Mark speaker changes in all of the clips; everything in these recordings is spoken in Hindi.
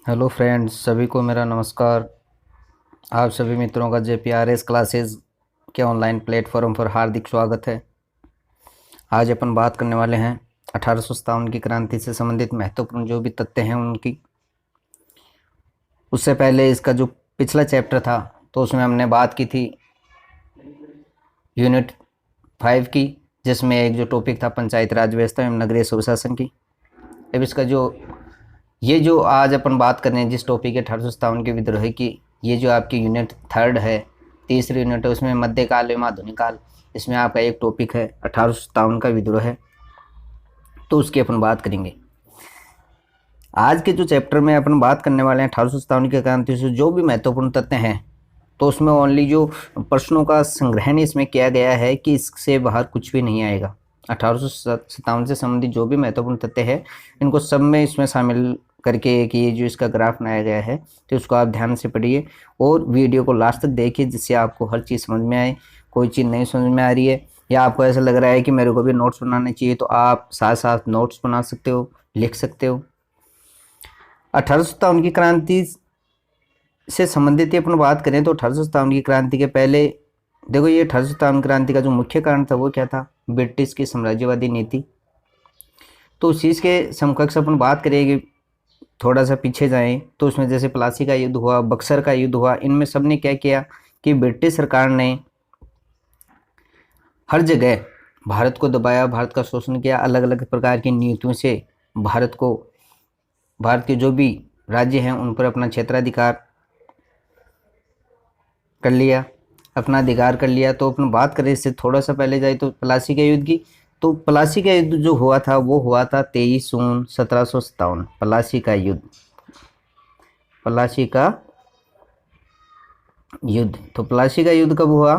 Speaker 1: हेलो फ्रेंड्स, सभी को मेरा नमस्कार। आप सभी मित्रों का JPRS क्लासेस के ऑनलाइन प्लेटफॉर्म पर हार्दिक स्वागत है। आज अपन बात करने वाले हैं 1857 की क्रांति से संबंधित महत्वपूर्ण जो भी तथ्य हैं उनकी। उससे पहले इसका जो पिछला चैप्टर था तो उसमें हमने बात की थी यूनिट 5 की, जिसमें एक जो टॉपिक था पंचायत राज व्यवस्था एवं नगरीय सुशासन की। अब इसका जो आज अपन बात कर रहे हैं जिस टॉपिक है 1857 के विद्रोह की, ये जो आपकी यूनिट 3 है, तीसरी यूनिट है, उसमें मध्यकाल एवं आधुनिक काल, इसमें आपका एक टॉपिक है 1857 का विद्रोह है, तो उसकी अपन बात करेंगे। आज के जो चैप्टर में अपन बात करने वाले हैं 1857 की क्रांति से जो भी महत्वपूर्ण तथ्य हैं, तो उसमें ओनली जो प्रश्नों का संग्रहण इसमें किया गया है कि इससे बाहर कुछ भी नहीं आएगा। 1857 से संबंधित जो भी महत्वपूर्ण तथ्य है इनको सब में इसमें शामिल करके एक ये जो इसका ग्राफ बनाया गया है, तो उसको आप ध्यान से पढ़िए और वीडियो को लास्ट तक देखिए, जिससे आपको हर चीज़ समझ में आए। कोई चीज़ नहीं समझ में आ रही है या आपको ऐसा लग रहा है कि मेरे को भी नोट्स बनाने चाहिए, तो आप साथ साथ नोट्स बना सकते हो, लिख सकते हो। 1857 की क्रांति से संबंधित अपन बात करें तो 1857 की क्रांति के पहले देखो, ये 1857 क्रांति का जो मुख्य कारण था वो क्या था? ब्रिटिश की साम्राज्यवादी नीति। तो उस चीज़ के समकक्ष अपन बात करेंगे, थोड़ा सा पीछे जाएं तो उसमें जैसे प्लासी का युद्ध हुआ, बक्सर का युद्ध हुआ, इनमें सब ने क्या किया कि ब्रिटिश सरकार ने हर जगह भारत को दबाया, भारत का शोषण किया, अलग अलग प्रकार की नीतियों से भारत के जो भी राज्य हैं उन पर अपना क्षेत्राधिकार कर लिया, अपना अधिकार कर लिया। तो अपन बात करें इससे थोड़ा सा पहले जाए तो प्लासी के युद्ध की, तो प्लासी का युद्ध जो हुआ था वो हुआ था 23 जून 1757। प्लासी का युद्ध तो प्लासी का युद्ध कब हुआ?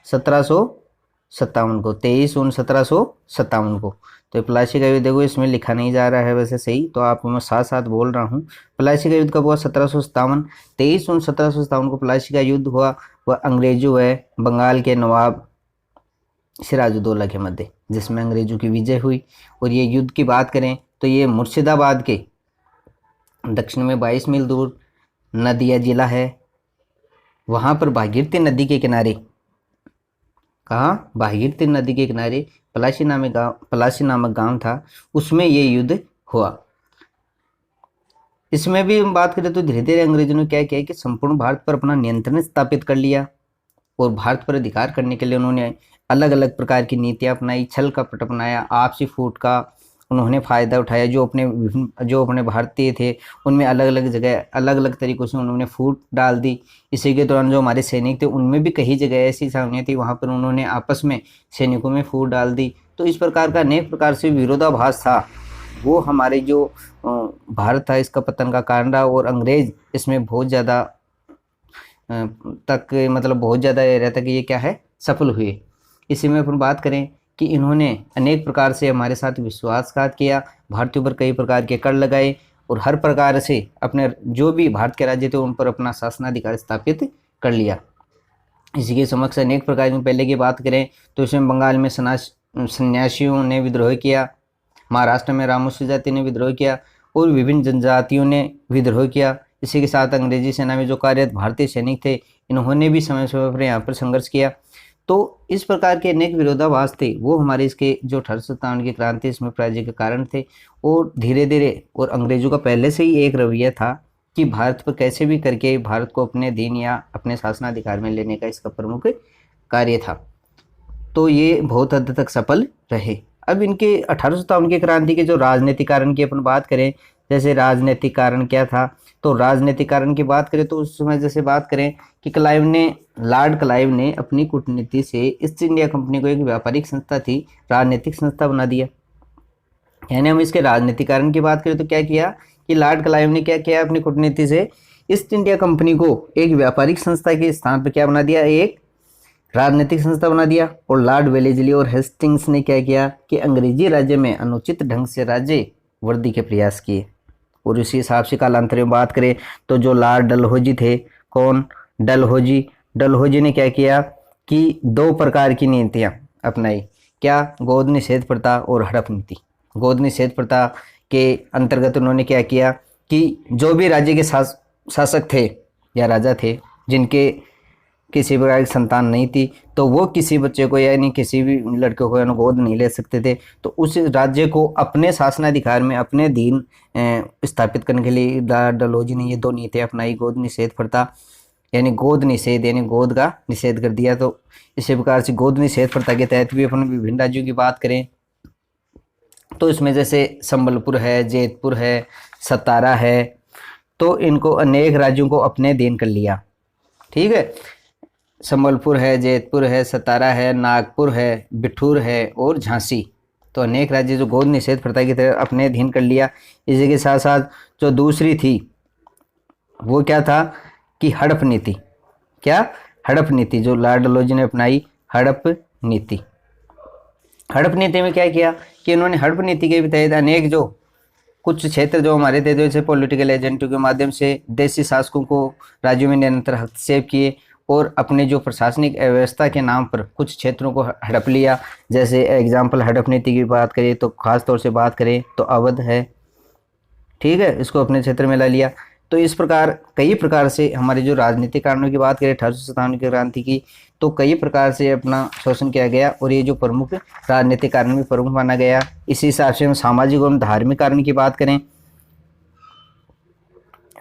Speaker 1: 1757 को, 23 जून 1757 को। तो प्लासी का युद्ध देखो इसमें लिखा नहीं जा रहा है वैसे सही, तो आप मैं साथ साथ बोल रहा हूँ। प्लासी का युद्ध कब हुआ? 1757, 23 जून 1757 को प्लासी का युद्ध हुआ। वह अंग्रेजों व बंगाल के नवाब सिराजुद्दौला के मध्य, जिसमें अंग्रेजों की विजय हुई। और ये युद्ध की बात करें तो ये मुर्शिदाबाद के दक्षिण में 22 मील दूर नदिया जिला है, वहाँ पर भागीरथी नदी के किनारे, कहाँ? भागीरथी नदी के किनारे प्लासी नामक गांव था, उसमें ये युद्ध हुआ। इसमें भी हम बात करें तो धीरे धीरे अंग्रेजों ने क्या किया कि संपूर्ण भारत पर अपना नियंत्रण स्थापित कर लिया और भारत पर अधिकार करने के लिए उन्होंने अलग अलग प्रकार की नीतियां अपनाई, छल कपट अपनाया, आपसी फूट का उन्होंने फ़ायदा उठाया। जो अपने भारतीय थे उनमें अलग अलग जगह अलग अलग तरीक़ों से उन्होंने फूट डाल दी। इसी के दौरान जो हमारे सैनिक थे उनमें भी कई जगह ऐसी छावनियाँ थी, वहाँ पर उन्होंने आपस में सैनिकों में फूट डाल दी। तो इस प्रकार का अनेक प्रकार से विरोधाभास था, वो हमारे जो भारत था इसका पतन का कारण रहा। और अंग्रेज इसमें बहुत ज़्यादा बहुत ज़्यादा ये रहता कि ये क्या है, सफल हुए। इसी में अपन बात करें कि इन्होंने अनेक प्रकार से हमारे साथ विश्वासघात किया, भारतीयों पर कई प्रकार के कर लगाए और हर प्रकार से अपने जो भी भारत के राज्य थे उन पर अपना शासनाधिकार स्थापित कर लिया। इसी के समक्ष अनेक प्रकार की पहले की बात करें तो इसमें बंगाल में सन्यासियों ने विद्रोह किया, महाराष्ट्र में रामोशी जाति ने विद्रोह किया और विभिन्न जनजातियों ने विद्रोह किया। इसी के साथ अंग्रेजी सेना में जो कार्यरत भारतीय सैनिक थे इन्होंने भी समय समय पर यहाँ पर संघर्ष किया। तो इस प्रकार के अनेक विरोधाभास थे, वो हमारे इसके जो 1857 की क्रांति इसमें पराजय के कारण थे। और धीरे धीरे और अंग्रेजों का पहले से ही एक रवैया था कि भारत पर कैसे भी करके भारत को अपने अधीन या अपने शासनाधिकार में लेने का इसका प्रमुख कार्य था। तो ये बहुत हद तक सफल रहे। अब इनके 1857 की क्रांति के जो राजनीतिक कारण की अपन बात करें, जैसे राजनीतिक कारण क्या था, तो राजनीतिक कारण की बात करें तो उस समय जैसे बात करें कि लॉर्ड क्लाइव ने अपनी कूटनीति से ईस्ट इंडिया कंपनी को एक व्यापारिक संस्था थी राजनीतिक संस्था बना दिया। यानी हम इसके राजनीतिक कारण की बात करें तो क्या किया कि लॉर्ड क्लाइव ने क्या किया, अपनी कूटनीति से ईस्ट इंडिया कंपनी को एक व्यापारिक संस्था के स्थान पर क्या बना दिया, एक राजनीतिक संस्था बना दिया। और लॉर्ड वेलेस्ली और हेस्टिंग्स ने क्या किया कि अंग्रेजी राज्य में अनुचित ढंग से राज्य वर्दी के प्रयास किए। और इसी हिसाब से कालांतर में बात करें तो जो लॉर्ड डलहौजी थे, कौन? डलहौजी ने क्या किया कि दो प्रकार की नीतियां अपनाई, क्या? गोद निषेध प्रथा और हड़प नीति। गोद निषेध प्रथा के अंतर्गत उन्होंने क्या किया कि जो भी राज्य के शासक थे या राजा थे जिनके किसी प्रकार की संतान नहीं थी, तो वो किसी बच्चे को यानी किसी भी लड़के को यानी गोद नहीं ले सकते थे। तो उस राज्य को अपने शासनाधिकार में अपने अधीन स्थापित करने के लिए डलहौजी ने ये 2 नीतियाँ अपनाई। गोद निषेध प्रथा यानी गोद निषेध यानी गोद का निषेध कर दिया। तो इसी प्रकार से गोद निषेध प्रथा के तहत भी अपन विभिन्न राज्यों की बात करें तो इसमें जैसे संबलपुर है, जैतपुर है, सतारा है, तो इनको अनेक राज्यों को अपने अधीन कर लिया। ठीक है, संबलपुर है, जैतपुर है, सतारा है, नागपुर है, बिठूर है और झांसी, तो अनेक राज्य जो गोद निषेध प्रथा की तरह अपने अधीन कर लिया। इसी के साथ साथ जो दूसरी थी वो क्या था कि हड़प नीति। क्या? हड़प नीति, जो लॉर्ड डलहौजी ने अपनाई हड़प नीति। हड़प नीति में क्या किया कि इन्होंने हड़प नीति के तहत अनेक जो कुछ क्षेत्र जो हमारे थे जैसे पॉलिटिकल एजेंटों के माध्यम से देशी शासकों को राज्यों में निरंतर हस्तक्षेप किए और अपने जो प्रशासनिक व्यवस्था के नाम पर कुछ क्षेत्रों को हड़प लिया। जैसे एग्जाम्पल हड़प नीति की बात करें तो खास तौर से बात करें तो अवध है, ठीक है, इसको अपने क्षेत्र में ला लिया। तो इस प्रकार कई प्रकार से हमारे जो राजनीतिक कारणों की बात करें 1857 की क्रांति की, तो कई प्रकार से अपना शोषण किया गया और ये जो प्रमुख राजनीतिक कारण भी प्रमुख माना गया। इसी हिसाब से हम सामाजिक एवं धार्मिक कारण की बात करें,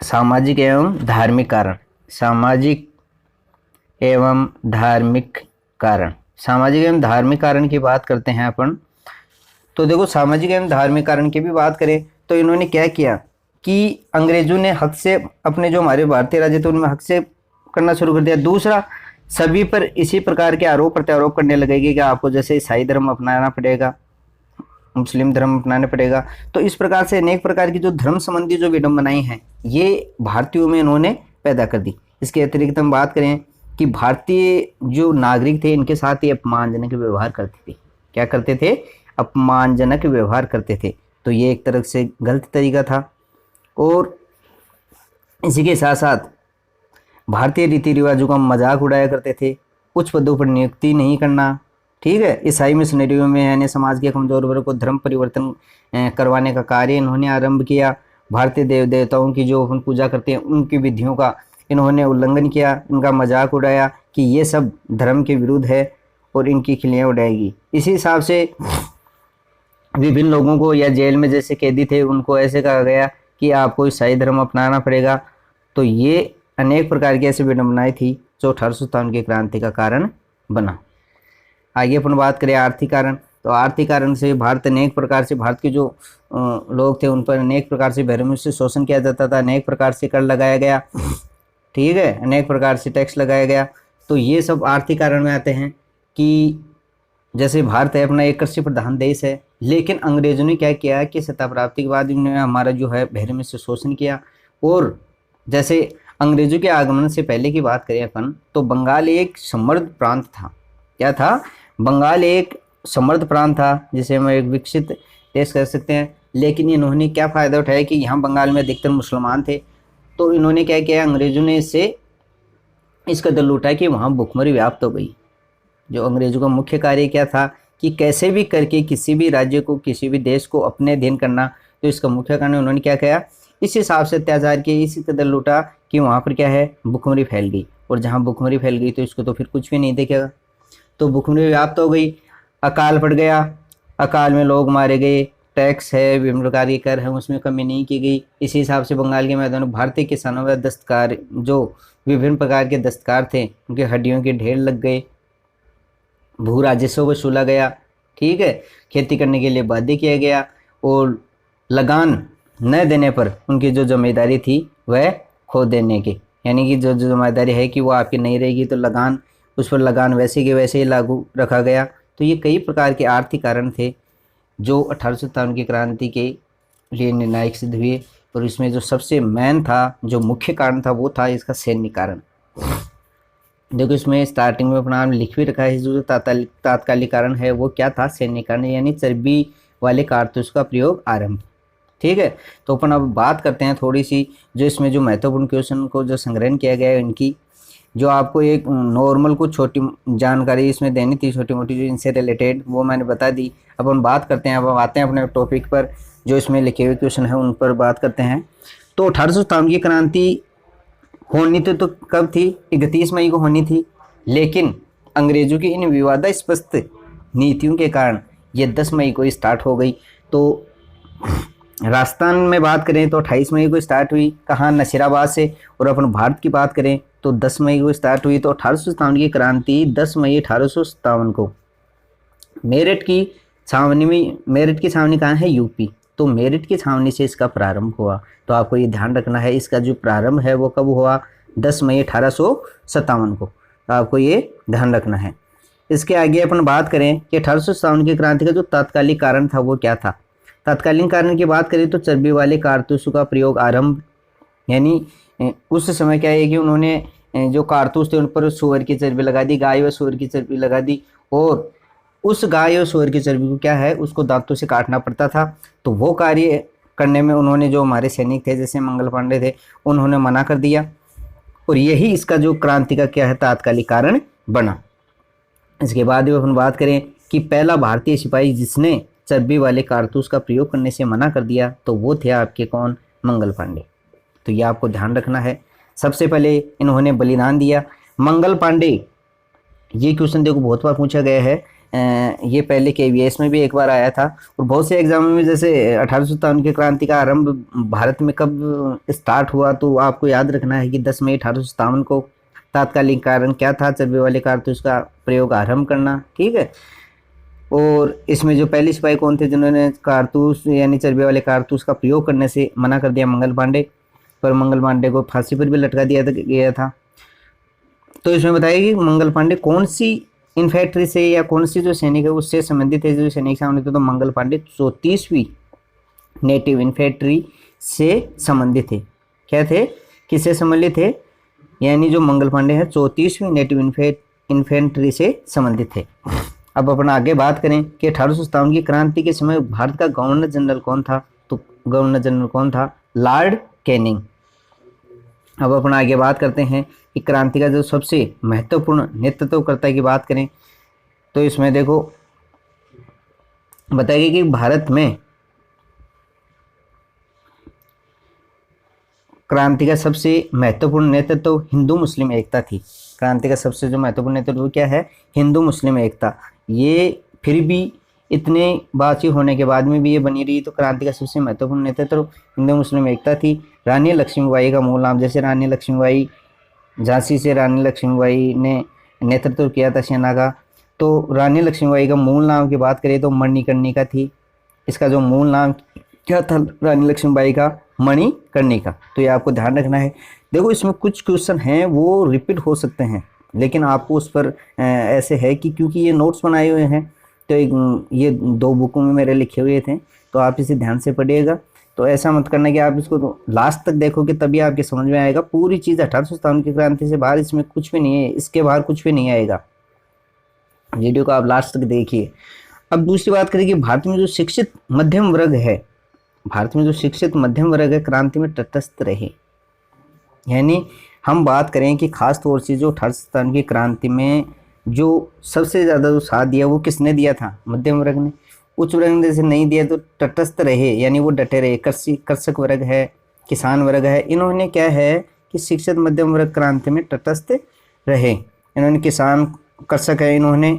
Speaker 1: सामाजिक एवं धार्मिक कारण, सामाजिक एवं धार्मिक कारण, सामाजिक एवं धार्मिक कारण की बात करते हैं अपन। तो देखो सामाजिक एवं धार्मिक कारण की भी बात करें तो इन्होंने क्या किया कि अंग्रेजों ने हक से अपने जो हमारे भारतीय राज्य थे उनमें हक से करना शुरू कर दिया। दूसरा, सभी पर इसी प्रकार के आरोप प्रत्यारोप करने लगेगी कि आपको जैसे ईसाई धर्म अपनाना पड़ेगा, मुस्लिम धर्म अपनाना पड़ेगा। तो इस प्रकार से अनेक प्रकार की जो धर्म संबंधी जो विडंबनाएं हैं ये भारतीयों में इन्होंने पैदा कर दी। इसके अतिरिक्त हम बात करें कि भारतीय जो नागरिक थे इनके साथ ही अपमानजनक व्यवहार करते थे। क्या करते थे? अपमानजनक व्यवहार करते थे। तो ये एक तरह से गलत तरीका था। और इसी के साथ साथ भारतीय रीति रिवाजों का मजाक उड़ाया करते थे। उच्च पदों पर नियुक्ति नहीं करना, ठीक है। ईसाई मिशनरियों में यानी समाज के कमजोर वर्ग को धर्म परिवर्तन करवाने का कार्य इन्होंने आरंभ किया। भारतीय देव देवताओं की जो हम पूजा करते हैं उनकी विधियों का इन्होंने उल्लंघन किया, उनका मजाक उड़ाया कि ये सब धर्म के विरुद्ध है और इनकी खिल्लियाँ उड़ाएगी। इसी हिसाब से विभिन्न लोगों को या जेल में जैसे कैदी थे उनको ऐसे कहा गया कि आपको ईसाई धर्म अपनाना पड़ेगा। तो ये अनेक प्रकार की ऐसी विडंबनाएं थी जो 1857 की क्रांति का कारण बना। आगे अपन बात करें आर्थिक कारण, तो आर्थिक कारण से भारत अनेक प्रकार से भारत के जो लोग थे उन पर अनेक प्रकार से भैरवी से शोषण किया जाता था, अनेक प्रकार से कर लगाया गया, ठीक है, अनेक प्रकार से टैक्स लगाया गया। तो ये सब आर्थिक कारण में आते हैं कि जैसे भारत है अपना एक कृषि प्रधान देश है, लेकिन अंग्रेजों ने क्या किया कि सत्ता प्राप्ति के बाद इन्होंने हमारा जो है भैरवी से शोषण किया। और जैसे अंग्रेजों के आगमन से पहले की बात करें अपन तो बंगाल एक समृद्ध प्रांत था। क्या था? बंगाल एक समृद्ध प्रांत था जिसे हम एक विकसित देश कह सकते हैं। लेकिन इन्होंने क्या फ़ायदा उठाया कि यहाँ बंगाल में अधिकतर मुसलमान थे, तो इन्होंने क्या किया, अंग्रेजों ने इससे इस कदर लूटा कि वहाँ भुखमरी व्याप्त हो गई। जो अंग्रेजों का मुख्य कार्य क्या था कि कैसे भी करके किसी भी राज्य को किसी भी देश को अपने अधीन करना। तो इसका मुख्य कारण उन्होंने क्या किया, इस हिसाब से अत्याचार किए, इसी कदर लूटा कि वहाँ पर क्या है, भुखमरी फैल गई। और जहाँ भुखमरी फैल गई तो इसको तो फिर कुछ भी नहीं देखेगा। तो भुखमरी व्याप्त हो गई, अकाल पड़ गया, अकाल में लोग मारे गए, टैक्स है, विभिन्न प्रकार के कर है, उसमें कमी नहीं की गई। इसी हिसाब से बंगाल के मैदानों भारतीय किसानों व दस्तकार जो विभिन्न प्रकार के दस्तकार थे उनके हड्डियों के ढेर लग गए, भू राजस्व वसूला गया, ठीक है, खेती करने के लिए बाध्य किया गया और लगान न देने पर उनकी जो जिम्मेदारी थी वह खो देने की, यानी कि जो जिम्मेदारी है कि वो आपकी नहीं रहेगी तो लगान, उस पर लगान वैसे के वैसे ही लागू रखा गया। तो ये कई प्रकार के आर्थिक कारण थे जो 1857 की क्रांति के लिए निर्णायक सिद्ध हुए। और इसमें जो सबसे मेन था, जो मुख्य कारण था, वो था इसका सैन्य कारण। देखो इसमें स्टार्टिंग में अपना लिख भी रखा है, जो तात्कालिक कारण है वो क्या था, सैन्य कारण, यानी चर्बी वाले कारतूस का प्रयोग आरंभ, ठीक है। तो अपन अब बात करते हैं थोड़ी सी जो इसमें जो महत्वपूर्ण क्वेश्चन को जो संग्रहण किया गया है इनकी, जो आपको एक नॉर्मल कुछ छोटी जानकारी इसमें देनी थी, छोटी मोटी जो इनसे रिलेटेड, वो मैंने बता दी। अब हम बात करते हैं, अब आते हैं अपने टॉपिक पर, जो इसमें लिखे हुए क्वेश्चन है उन पर बात करते हैं। तो 1857 की क्रांति होनी तो कब थी? 31 मई को होनी थी, लेकिन अंग्रेजों की इन विवादास्पद नीतियों के कारण ये 10 मई को स्टार्ट हो गई। तो राजस्थान में बात करें तो 28 मई को स्टार्ट हुई, कहाँ? नसीराबाद से। और अपन भारत की बात करें तो 10 मई को स्टार्ट हुई। तो 1857 की क्रांति 10 मई 1857 को मेरठ की छावनी में, मेरठ की छावनी कहाँ है? यूपी। तो मेरठ की छावनी से इसका प्रारंभ हुआ। तो आपको ये ध्यान रखना है, इसका जो प्रारंभ है वो कब हुआ? 10 मई 1857 को। तो आपको ये ध्यान रखना है। इसके आगे अपन बात करें कि 1857 की क्रांति का जो तात्कालिक कारण था वो क्या था? तात्कालिक कारण की बात करें तो चर्बी वाले कारतूसों का प्रयोग आरंभ, यानी उस समय क्या है कि उन्होंने जो कारतूस थे उन पर सूअर की चर्बी लगा दी, गाय व सूअर की चर्बी लगा दी, और उस गाय और सूअर की चर्बी को क्या है, उसको दांतों से काटना पड़ता था। तो वो कार्य करने में उन्होंने, जो हमारे सैनिक थे जैसे मंगल पांडे थे, उन्होंने मना कर दिया, और यही इसका जो क्रांति का क्या है, तात्कालिक कारण बना। इसके बाद भी अपन बात करें कि पहला भारतीय सिपाही जिसने चर्बी वाले कारतूस का प्रयोग करने से मना कर दिया, तो वो थे आपके कौन? मंगल पांडे। तो ये आपको ध्यान रखना है। सबसे पहले इन्होंने बलिदान दिया। मंगल पांडे, ये क्वेश्चन देखो बहुत बार पूछा गया है, ये पहले KVS में भी एक बार आया था, और बहुत से एग्जाम में, जैसे 1857 की क्रांति का आरंभ भारत में कब स्टार्ट हुआ, तो आपको याद रखना है कि 10 मई 1857 को। तात्कालिक कारण क्या था? चर्बी वाले कारतूस का प्रयोग आरंभ करना, ठीक है। और इसमें जो पहले सिपाही कौन थे जिन्होंने कारतूस यानी चर्बी वाले कारतूस का प्रयोग करने से मना कर दिया? मंगल पांडे। पर मंगल पांडे को फांसी पर भी लटका दिया गया था। तो इसमें बताइए कि मंगल पांडे कौन सी इन्फेंट्री से या कौन सी जो सैनिक है उससे संबंधित है? जो सैनिक संबंधित थे, तो मंगल पांडे 34वीं नेटिव इन्फेंट्री से संबंधित थे। क्या थे? किससे संबंधित थे? यानी जो मंगल पांडे हैं 34वीं नेटिव इन्फेंट्री से संबंधित थे। अब अपन आगे बात करें कि 1857 की क्रांति के समय भारत का गवर्नर जनरल कौन था? तो गवर्नर जनरल कौन था? Lord Canning. अब अपन आगे बात करते हैं कि क्रांति का जो सबसे महत्वपूर्ण नेतृत्वकर्ता की बात करें, तो इसमें देखो बताइए कि भारत में क्रांति का सबसे महत्वपूर्ण नेतृत्व हिंदू मुस्लिम एकता थी। क्रांति का सबसे जो महत्वपूर्ण नेतृत्व क्या है? हिंदू मुस्लिम एकता। ये फिर भी इतने बातचीत होने के बाद में भी ये बनी रही। तो क्रांति का सबसे महत्वपूर्ण नेतृत्व हिंदू मुस्लिम एकता थी। रानी लक्ष्मीबाई का मूल नाम, जैसे रानी लक्ष्मीबाई, झांसी से रानी लक्ष्मीबाई ने नेतृत्व किया था सेना का। तो रानी लक्ष्मीबाई का मूल नाम की बात करें तो मणिकर्णिका थी। इसका जो मूल नाम क्या था रानी लक्ष्मीबाई का? मणिकर्णिका। तो ये आपको ध्यान रखना है। देखो इसमें कुछ क्वेश्चन हैं वो रिपीट हो सकते हैं, लेकिन आपको उस पर ऐसे है कि क्योंकि ये नोट्स बनाए हुए हैं, तो ये 2 बुकों में मेरे लिखे हुए थे, तो आप इसे ध्यान से पढ़िएगा। तो ऐसा मत करना कि आप इसको तो लास्ट तक देखोगे तभी आपके समझ में आएगा। पूरी चीज़ 1857 की क्रांति से बाहर इसमें कुछ भी नहीं है, इसके बाहर कुछ भी नहीं आएगा। वीडियो को आप लास्ट तक देखिए। अब दूसरी बात करें कि भारत में जो शिक्षित मध्यम वर्ग है, भारत में जो शिक्षित मध्यम वर्ग है क्रांति में तटस्थ रहे। यानी हम बात करें कि खास तौर से जो 1857 की क्रांति में जो सबसे ज़्यादा जो साथ दिया वो किसने दिया था? मध्यम वर्ग ने। उच्च वर्ग ने जैसे नहीं दिया, तो तटस्थ रहे, यानी वो डटे रहे। कृषक वर्ग है, किसान वर्ग है, इन्होंने क्या है कि शिक्षित मध्यम वर्ग क्रांति में तटस्थ रहे। इन्होंने किसान, कृषक है, इन्होंने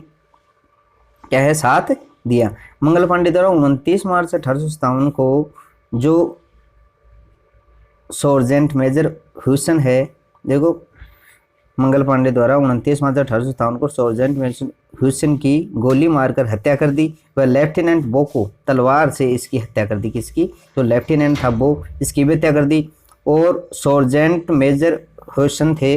Speaker 1: क्या है साथ दिया। मंगल पांडे द्वारा 29 मार्च 1857 को जो सर्जेंट मेजर ह्यूसन है, देखो मंगल पांडे द्वारा 29 मार्च 1857 को सर्जेंट मेजर ह्यूसन की गोली मारकर हत्या कर दी। वह लेफ्टिनेंट बो को तलवार से इसकी हत्या कर दी। किसकी? तो लेफ्टिनेंट था बो, इसकी भी हत्या कर दी। और सर्जेंट मेजर ह्यूसन थे,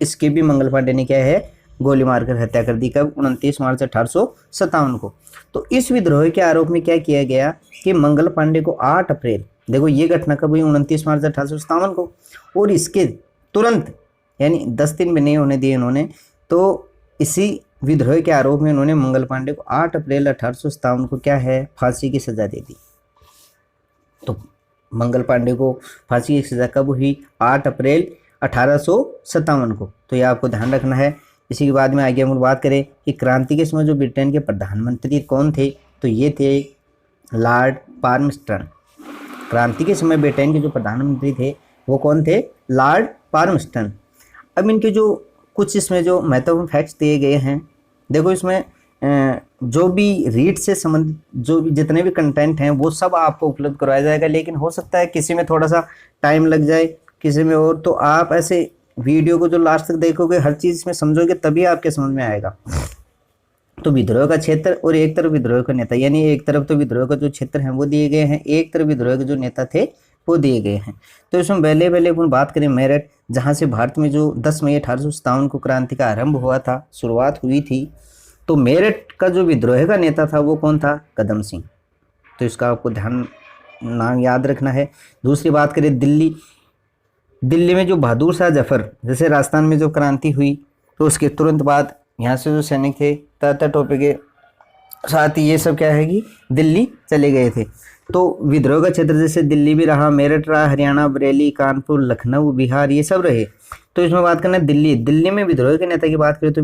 Speaker 1: इसकी भी मंगल पांडे ने क्या है गोली मारकर हत्या कर दी। कब? 29 मार्च 1857 को। तो इस विद्रोह के आरोप में क्या किया गया कि मंगल पांडे को 8 अप्रैल, देखो ये घटना कब हुई? 29 मार्च 1857 को। और इसके तुरंत यानी 10 दिन भी नहीं होने दिए इन्होंने, तो इसी विद्रोह के आरोप में उन्होंने मंगल पांडे को 8 अप्रैल 1857 को क्या है फांसी की सजा दे दी। तो मंगल पांडे को फांसी की सजा कब हुई? 8 अप्रैल 1857 को। तो ये आपको ध्यान रखना है। इसी के बाद में आगे हम बात करें कि क्रांति के समय जो ब्रिटेन के प्रधानमंत्री कौन थे, तो ये थे लॉर्ड पाल्मस्टन। क्रांति के समय ब्रिटेन के जो प्रधानमंत्री थे वो कौन थे? लॉर्ड पार्मस्टन। अब इनके जो कुछ इसमें जो महत्वपूर्ण फैक्ट्स दिए गए हैं, देखो इसमें जो भी रीड से संबंधित जो भी जितने भी कंटेंट हैं वो सब आपको उपलब्ध करवाया जाएगा, लेकिन हो सकता है किसी में थोड़ा सा टाइम लग जाए, किसी में और। तो आप ऐसे वीडियो को जो लास्ट तक देखोगे, हर चीज़ इसमें समझोगे, तभी आपके समझ में आएगा। तो विद्रोह का क्षेत्र और एक तरफ विद्रोह का नेता, यानी एक तरफ तो विद्रोह का जो क्षेत्र है वो दिए गए हैं, एक तरफ विद्रोह के जो नेता थे वो दिए गए हैं। तो इसमें पहले अपन बात करें मेरठ, जहाँ से भारत में जो 10 मई 1857 को क्रांति का आरंभ हुआ था, शुरुआत हुई थी। तो मेरठ का जो विद्रोह का नेता था वो कौन था? कदम सिंह। तो इसका आपको नाम याद रखना है। दूसरी बात करें दिल्ली, दिल्ली में जो बहादुर शाह जफर, जैसे राजस्थान में जो क्रांति हुई तो उसके तुरंत बाद यहाँ से जो सैनिक थे तात्या टोपे के साथ ही ये सब क्या है कि दिल्ली चले गए थे। तो विद्रोह का क्षेत्र जैसे दिल्ली भी रहा, मेरठ रहा, हरियाणा, बरेली, कानपुर, लखनऊ, बिहार, ये सब रहे। तो इसमें बात करना है दिल्ली, दिल्ली में विद्रोह के नेता की बात करें तो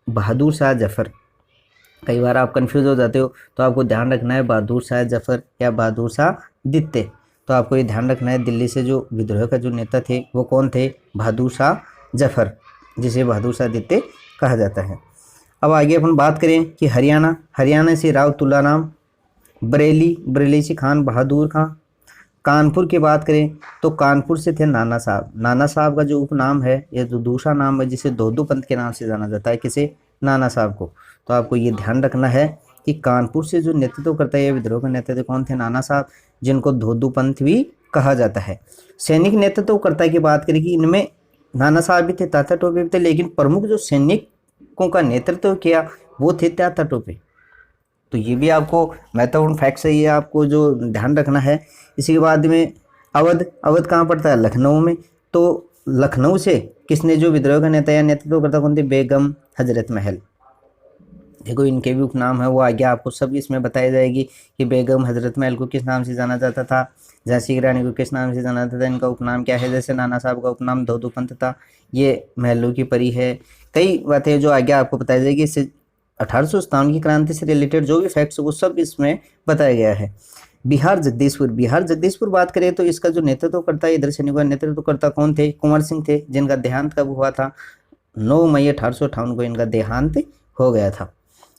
Speaker 1: बहादुर शाह जफर। कई बार आप कंफ्यूज हो जाते हो, तो आपको ध्यान रखना है बहादुर शाह जफर या बहादुर शाह द्वितीय। तो आपको ये ध्यान रखना है दिल्ली से जो विद्रोह का जो नेता थे वो कौन थे? बहादुर शाह जफर, जिसे बहादुर शाह द्वितीय कहा जाता है। अब आगे अपन बात करें कि हरियाणा, हरियाणा से राव तुलाराम, बरेली, बरेली से खान बहादुर खां। कानपुर की बात करें तो कानपुर से थे नाना साहब। नाना साहब का जो उपनाम है या जो दूसरा नाम है जिसे दोदू पंथ के नाम से जाना जाता है, किसे? नाना साहब को। तो आपको ये ध्यान रखना है कि कानपुर से जो नेतृत्व करता है विद्रोह के नेता थे कौन थे? नाना साहब, जिनको धोदू पंथ भी कहा जाता है। सैनिक नेतृत्वकर्ता की बात करें कि इनमें नाना साहब भी थे, तात्या टोपे भी थे, लेकिन प्रमुख जो सैनिकों का नेतृत्व किया वो थे तात्या टोपे। तो ये भी आपको महत्वपूर्ण फैक्ट्स है, ये आपको जो ध्यान रखना है। इसी के बाद में अवध, अवध कहाँ पड़ता है? लखनऊ में। तो लखनऊ से किसने जो विद्रोह का नेता या नेतृत्व करता कौन थे? बेगम हजरत महल। देखो इनके भी उपनाम है, वो आगे आपको सब इसमें बताई जाएगी कि बेगम हजरत महल को किस नाम से जाना जाता था, झांसी की रानी को किस नाम से जाना जाता था, इनका उपनाम क्या है। जैसे नाना साहब का उपनाम धोदू पंथ था, ये महलों की परी है। कई बातें जो आगे आपको बताई जाएगी। इससे 1857 की क्रांति से रिलेटेड जो भी फैक्ट्स वो सब इसमें बताया गया है। बिहार जगदीशपुर, बिहार जगदीशपुर बात करें तो इसका जो नेतृत्व करता है, इधर सैनिकों का नेतृत्व करता कौन थे? कुंवर सिंह थे, जिनका देहांत कब हुआ था? 9 मई 1858 को इनका देहांत हो गया था।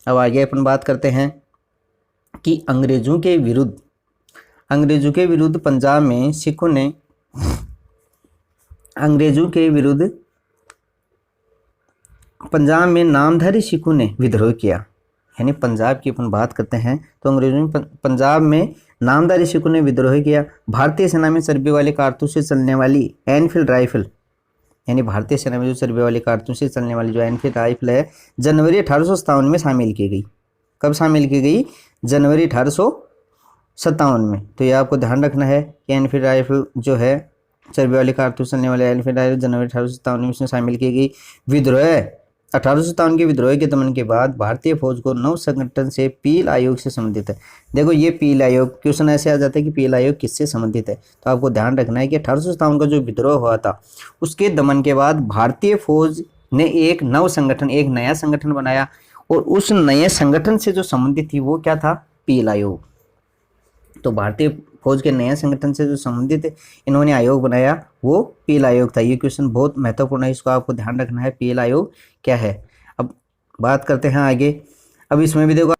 Speaker 1: अब आगे अपन बात करते हैं कि अंग्रेजों के विरुद्ध पंजाब में सिखों ने, अंग्रेजों के विरुद्ध पंजाब में नामधारी सिखों ने विद्रोह किया। यानी पंजाब की अपन बात करते हैं तो अंग्रेजों ने पंजाब में नामधारी सिखों ने विद्रोह किया। भारतीय सेना में चर्बी वाले कारतूस से चलने वाली एनफील्ड राइफल, यानी भारतीय सेना में जो चर्बी वाली कारतूस से चलने वाली जो एनफील्ड राइफल है, जनवरी 1857 में शामिल की गई। कब शामिल की गई? जनवरी 1857 में। तो ये आपको ध्यान रखना है कि एनफील्ड राइफल जो है, चर्बी वाली कारतूस चलने वाले एनफील्ड राइफल जनवरी 1857 में इसमें शामिल की गई। विद्रोह 1857 के विद्रोह के दमन के बाद भारतीय फौज को नव संगठन से पील आयोग से संबंधित है। देखो ये पील आयोग, क्वेश्चन ऐसे आ जाता है कि पील आयोग किससे संबंधित है, तो आपको ध्यान रखना है कि 1857 का जो विद्रोह हुआ था उसके दमन के बाद भारतीय फौज ने एक नव संगठन, एक नया संगठन बनाया, और उस नए संगठन से जो संबंधित थी वो क्या था? पील आयोग। तो भारतीय फौज के नए संगठन से जो संबंधित इन्होंने आयोग बनाया वो पील आयोग था। ये क्वेश्चन बहुत महत्वपूर्ण है, इसको आपको ध्यान रखना है, पील आयोग क्या है। अब बात करते हैं आगे। अब इसमें भी देखो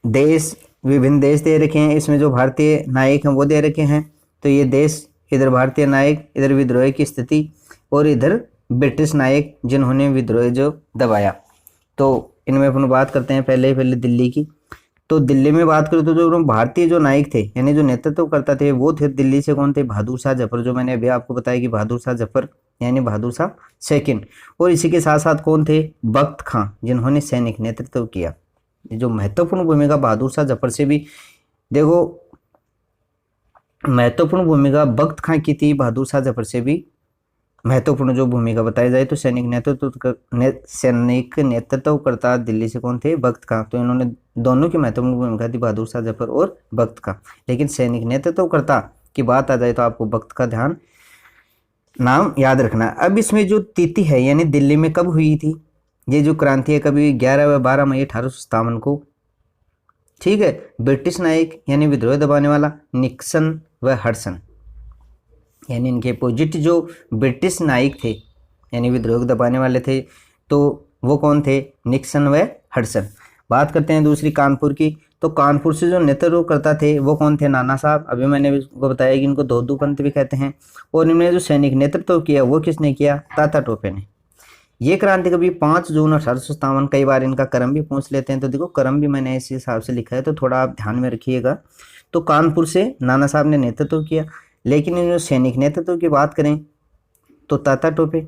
Speaker 1: देश, विभिन्न देश दे रखे हैं, इसमें जो भारतीय नायक हैं वो दे रखे हैं। तो ये देश, इधर भारतीय नायक, इधर विद्रोह की स्थिति, और इधर ब्रिटिश नायक जिन्होंने विद्रोह जो दबाया। तो इनमें अपन बात करते हैं पहले दिल्ली की। तो दिल्ली में बात करूँ तो जो भारतीय जो नायक थे यानी जो नेतृत्व करता थे वो थे दिल्ली से कौन थे? बहादुर शाह जफर, जो मैंने अभी आपको बताया कि बहादुर शाह जफर यानी बहादुर शाह सेकंड। और इसी के साथ साथ कौन थे? बख्त खां, जिन्होंने सैनिक नेतृत्व किया। जो महत्वपूर्ण भूमिका बहादुर शाह जफर से भी, देखो महत्वपूर्ण भूमिका बख्त खां की थी, बहादुर शाह जफर से भी महत्वपूर्ण जो भूमिका बताई जाए तो सैनिक नेतृत्व करता दिल्ली से कौन थे? बख्त खां। तो इन्होंने दोनों की महत्वपूर्ण भूमिका थी, बहादुर शाह जफर और बख्त खां। लेकिन सैनिक नेतृत्व करता की बात आ जाए तो आपको बख्त का ध्यान नाम याद रखना। अब इसमें जो तिथि है यानी दिल्ली में कब हुई थी ये जो क्रांति है, कभी 11 व 12 मई 1857 को ठीक है। ब्रिटिश नायक यानी विद्रोह दबाने वाला निक्सन व हडसन, यानी इनके अपोजिट जो ब्रिटिश नायक थे यानी विद्रोह दबाने वाले थे तो वो कौन थे, निक्सन व हडसन। बात करते हैं दूसरी कानपुर की, तो कानपुर से जो नेतृत्व करता थे वो कौन थे, नाना साहब। अभी मैंने आपको बताया कि इनको दोदू पंत भी कहते हैं। और इनमें जो सैनिक नेतृत्व किया वो किसने किया, तात्या टोपे ने। ये क्रांति कभी 5 जून 1857, कई बार इनका क्रम भी पूछ लेते हैं, तो देखो क्रम भी मैंने इसी हिसाब से लिखा है, तो थोड़ा आप ध्यान में रखिएगा। तो कानपुर से नाना साहब ने नेतृत्व किया, लेकिन इन जो सैनिक नेतृत्व की बात करें तो तात्या टोपे।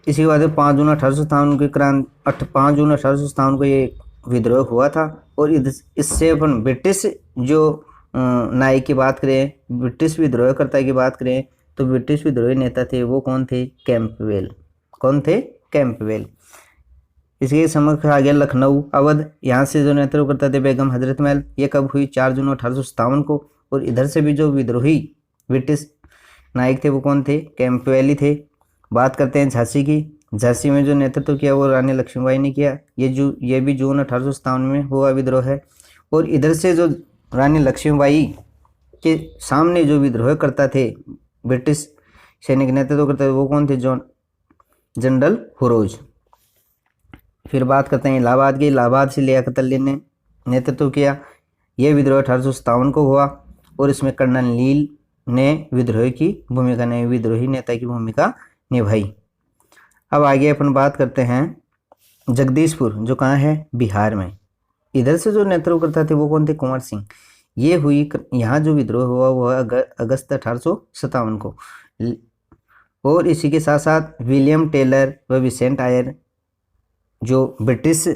Speaker 1: इसी के बाद 5 जून 1857 की क्रांति, 5 जून 1857 को ये विद्रोह हुआ था। और इससे अपन ब्रिटिश जो नायक की बात करें, ब्रिटिश विद्रोहकर्ता की बात करें, तो ब्रिटिश विद्रोही नेता थे वो कौन थे, कैंपबेल। कौन थे, कैंपबेल। इसके समक्ष आ गया लखनऊ अवध, यहाँ से जो नेतृत्व करता थे बेगम हजरत महल। ये कब हुई, 4 जून 1857 को। और इधर से भी जो विद्रोही ब्रिटिश नायक थे वो कौन थे, कैंपबेल ही थे। बात करते हैं झांसी की, झांसी में जो नेतृत्व किया वो रानी लक्ष्मीबाई ने किया। ये भी जून 1857 में हुआ विद्रोह है। और इधर से जो रानी लक्ष्मीबाई के सामने जो विद्रोह करता थे ब्रिटिश सैनिक नेतृत्व करते थे वो कौन थे, जनरल हुरोज। फिर बात करते हैं इलाहाबाद की, इलाहाबाद से लियाकत अली ने नेतृत्व किया। यह विद्रोह 1857 को हुआ और इसमें कर्नल नील ने विद्रोही नेता की भूमिका निभाई। अब आगे अपन बात करते हैं जगदीशपुर, जो कहाँ है, बिहार में। इधर से जो नेतृत्व करता थे वो कौन थे, कुंवर सिंह। ये हुई, यहाँ जो विद्रोह हुआ वो अगस्त 1857 को। और इसी के साथ साथ विलियम टेलर व विसेंट आयर जो ब्रिटिश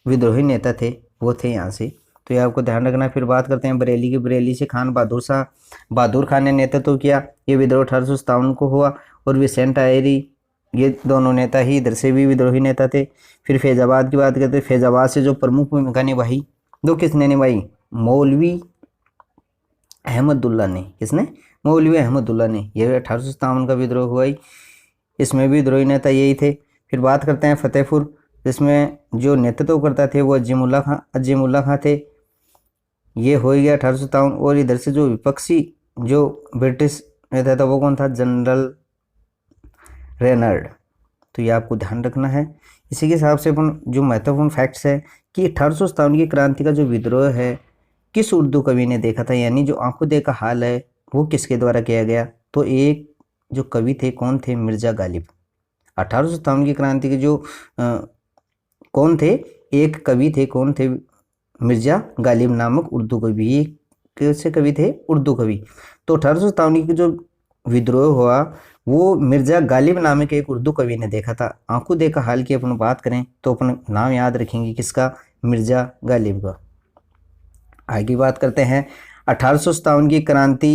Speaker 1: विद्रोही नेता थे वो थे यहाँ से, तो ये आपको ध्यान रखना। फिर बात करते हैं बरेली की, बरेली से खान बहादुर खान ने नेतृत्व किया। ये विद्रोह 1857 को हुआ। और विसेंट आयरी, ये दोनों नेता ही इधर से भी विद्रोही नेता थे। फिर फैजाबाद की बात करते हैं, फैजाबाद से जो प्रमुख भूमिका निभाई वो किसने निभाई, मौलवी अहमदुल्ला ने। किसने, मौलवी अहमदुल्ला ने। यह 1857 का विद्रोह हुआ ही, इसमें भी विद्रोही नेता यही थे। फिर बात करते हैं फतेहपुर, जिसमें जो नेतृत्व करता थे वो अजीमुल्ला खां थे। ये हो गया 1857। और इधर से जो विपक्षी जो ब्रिटिश नेता था वो कौन था, जनरल रेनर्ड। तो ये आपको ध्यान रखना है। इसी के हिसाब से अपन जो महत्वपूर्ण फैक्ट्स है कि 1857 की क्रांति का जो विद्रोह है किस उर्दू कवि ने देखा था, यानी जो आंखों देखा हाल है वो किसके द्वारा किया गया, तो एक जो कवि थे कौन थे, मिर्जा गालिब। 1857 की क्रांति के जो कौन थे, एक कवि थे, कौन थे, मिर्जा गालिब नामक उर्दू कवि। ये कैसे कवि थे, उर्दू कवि। तो 1857 की जो विद्रोह हुआ वो मिर्जा गालिब नामक एक उर्दू कवि ने देखा था। आंखों देखा हाल की अपन बात करें तो अपन नाम याद रखेंगे किसका, मिर्जा गालिब का। आगे बात करते हैं 1857 की क्रांति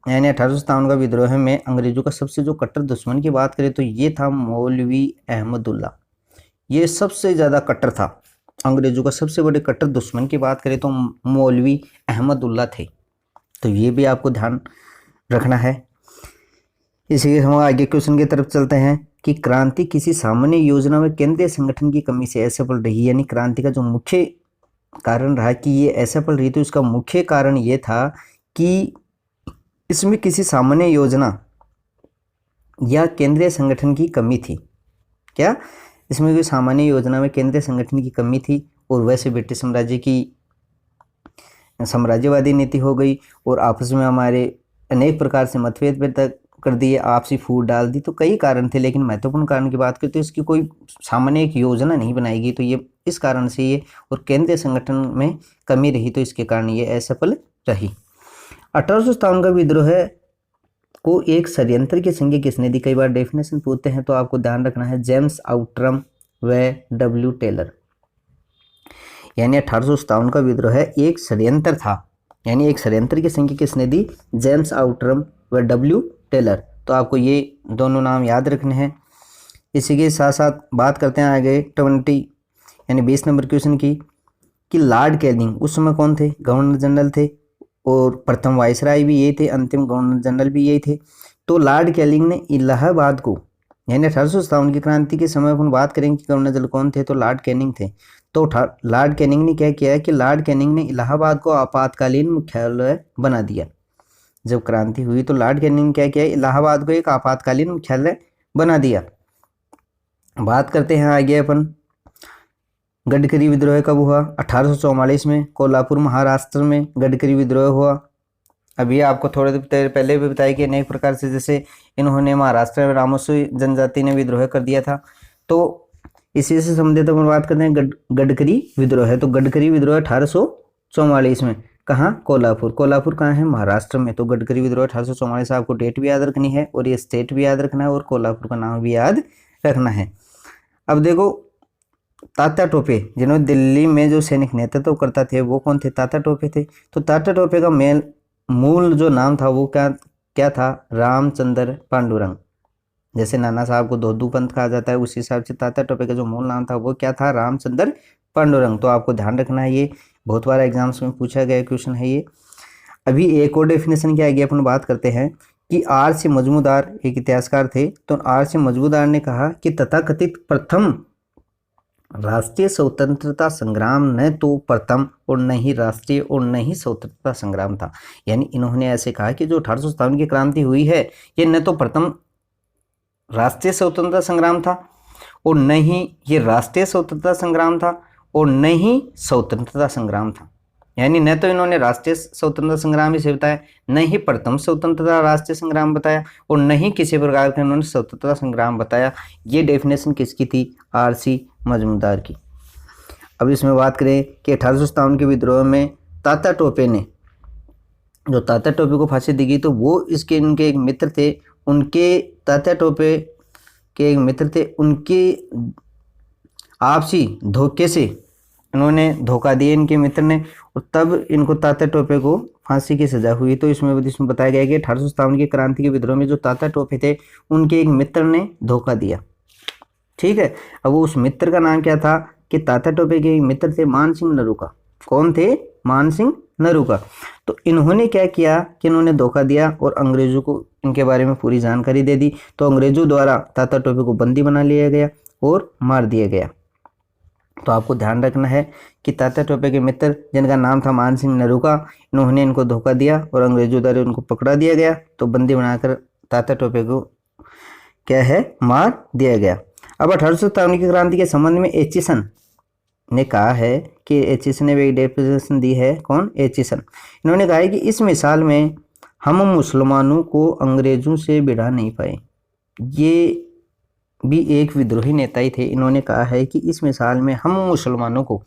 Speaker 1: यानी 1857 का विद्रोह में अंग्रेजों का सबसे जो कट्टर दुश्मन की बात करें तो ये था मौलवी अहमदुल्ला। ये सबसे ज़्यादा कट्टर था, अंग्रेजों का सबसे बड़े कट्टर दुश्मन की बात करें तो मौलवी अहमदुल्ला थे। तो ये भी आपको ध्यान रखना है। इसी के हम आगे क्वेश्चन की तरफ चलते हैं कि क्रांति किसी सामान्य योजना में केंद्रीय संगठन की कमी से असफल रही, यानी क्रांति का जो मुख्य कारण रहा कि ये असफल रही, तो इसका मुख्य कारण ये था कि इसमें किसी सामान्य योजना या केंद्रीय संगठन की कमी थी। क्या, इसमें कोई सामान्य योजना में केंद्रीय संगठन की कमी थी। और वैसे ब्रिटिश साम्राज्य की साम्राज्यवादी नीति हो गई और आपस में हमारे अनेक प्रकार से मतभेद पैदा कर दिए, आपसी फूट डाल दी। तो कई कारण थे, लेकिन महत्वपूर्ण कारण की बात करें तो इसकी कोई सामान्य एक योजना नहीं बनाई गई, तो ये इस कारण से ये, और केंद्रीय संगठन में कमी रही तो इसके कारण ये असफल रही। 1857 का विद्रोह को एक षड्यंत्र की संज्ञा किसने दी, कई बार डेफिनेशन पूछते हैं तो आपको ध्यान रखना है, जेम्स आउट्रम व डब्ल्यू टेलर। यानी 1857 का विद्रोह एक षड्यंत्र था, यानी एक षड्यंत्र की संज्ञा किसने दी, जेम्स आउट्रम व डब्ल्यू टेलर। तो आपको ये दोनों नाम याद रखने हैं। इसी के साथ साथ बात करते हैं आगे 20 यानी 20 नंबर क्वेश्चन की, कि लॉर्ड कैनिंग उस समय कौन थे, गवर्नर जनरल थे, और प्रथम वायसराय भी ये थे, अंतिम गवर्नर जनरल भी यही थे। तो लॉर्ड कैनिंग ने इलाहाबाद को, यानी 1857 की क्रांति के समय अपन बात करेंगे कि गवर्नर जनरल कौन थे, तो लॉर्ड कैनिंग थे। तो लॉर्ड कैनिंग ने क्या किया कि लॉर्ड कैनिंग ने इलाहाबाद को आपातकालीन मुख्यालय बना दिया। जब क्रांति हुई तो लॉर्ड कैनिंग ने क्या किया, इलाहाबाद को एक आपातकालीन मुख्यालय बना दिया। बात करते हैं आगे अपन, गडकरी विद्रोह कब हुआ? 1844 में कोल्हापुर महाराष्ट्र में गडकरी विद्रोह हुआ। अभी आपको थोड़े देर पहले भी बताया कि अनेक प्रकार से, जैसे इन्होंने महाराष्ट्र में रामोशी जनजाति ने विद्रोह कर दिया था। तो इसी से संबंधित अपन बात करते हैं गडकरी विद्रोह है। तो गडकरी विद्रोह 1844 में कहाँ? कोल्हापुर। कोल्हापुर कहाँ है? महाराष्ट्र में। तो गडकरी विद्रोह 1844, आपको डेट भी याद रखनी है और ये स्टेट भी याद रखना है और कोल्हापुर का नाम भी याद रखना है। अब देखो तात्या टोपे, जिन्होंने दिल्ली में जो सैनिक नेतृत्व करता थे वो कौन थे? तात्या टोपे थे। तो तात्या टोपे का मूल जो नाम था वो क्या था? रामचंद्र पांडुरंग। जैसे नाना साहब को दोदू पंत कहा जाता है, उसी हिसाब से तात्या टोपे का जो मूल नाम था वो क्या था? रामचंद्र पांडुरंग। तो आपको ध्यान रखना है, ये बहुत बार एग्जाम्स में पूछा गया क्वेश्चन है ये। अभी एक और डेफिनेशन की आगे अपन बात करते हैं कि आर सी मजमूदार एक इतिहासकार थे। तो आर सी मजमूदार ने कहा कि तथाकथित प्रथम राष्ट्रीय स्वतंत्रता संग्राम न तो प्रथम और न ही राष्ट्रीय और न ही स्वतंत्रता संग्राम था। यानी इन्होंने ऐसे कहा कि जो 1857 की क्रांति हुई है ये न तो प्रथम राष्ट्रीय स्वतंत्रता संग्राम था और न ही ये राष्ट्रीय स्वतंत्रता संग्राम था और न ही स्वतंत्रता संग्राम था। यानी न तो इन्होंने राष्ट्रीय स्वतंत्रता संग्राम इसे बताया, न ही प्रथम स्वतंत्रता राष्ट्रीय संग्राम बताया और न ही किसी प्रकार का इन्होंने स्वतंत्रता संग्राम बताया। ये डेफिनेशन किसकी थी? आर सी मजमूदार की। अब इसमें बात करें कि 1857 के विद्रोह में तात्या टोपे ने, जो तात्या टोपे को फांसी दी गई, तो वो इनके एक मित्र थे, उनके तात्या टोपे के एक मित्र थे, उनके आपसी धोखे से इन्होंने धोखा दिया इनके मित्र ने, और तब इनको तात्या टोपे को फांसी की सजा हुई। तो इसमें बताया गया कि 1857 की क्रांति के विद्रोह में जो तात्या टोपे थे उनके एक मित्र ने धोखा दिया। ठीक है। अब उस मित्र का नाम क्या था? कि तात्या टोपे के एक मित्र थे मान सिंह नरूका। कौन थे? मान सिंह नरूका। तो इन्होंने क्या किया कि इन्होंने धोखा दिया और अंग्रेजों को इनके बारे में पूरी जानकारी दे दी। तो अंग्रेजों द्वारा तात्या टोपे को बंदी बना लिया गया और मार दिया गया। तो आपको ध्यान रखना है कि तात्या टोपे के मित्र, जिनका नाम था मान सिंह नरूका, इन्होंने इनको धोखा दिया और अंग्रेजों द्वारा उनको पकड़ा दिया गया। तो बंदी बनाकर तात्या टोपे को क्या है? मार दिया गया। अब 1857 की क्रांति के संबंध में एचिसन ने कहा है कि एचिसन ने एक डेफिनेशन दी है। कौन? एचिसन। इन्होंने कहा है कि इस मिसाल में हम मुसलमानों को अंग्रेजों से भिड़ा नहीं पाए। ये भी एक विद्रोही नेता ही थे। इन्होंने कहा है कि इस मिसाल में हम मुसलमानों को,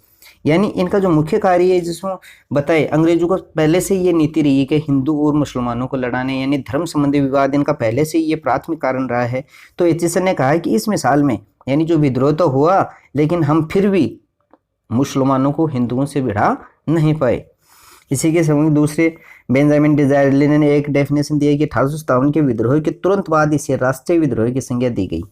Speaker 1: यानी इनका जो मुख्य कार्य है जिसमें बताए, अंग्रेजों को पहले से ये नीति रही है कि हिंदू और मुसलमानों को लड़ाने, यानी धर्म संबंधी विवाद इनका पहले से ये प्राथमिक कारण रहा है। तो एचिसन ने कहा है कि इस मिसाल में, यानी जो विद्रोह तो हुआ लेकिन हम फिर भी मुसलमानों को हिंदुओं से भिड़ा नहीं पाए। इसी के संबंध दूसरे बेंजामिन डिज़ायरली ने एक डेफिनेशन दिया कि 1857 के विद्रोह के तुरंत बाद इसे राष्ट्रीय विद्रोह की संज्ञा दी गई।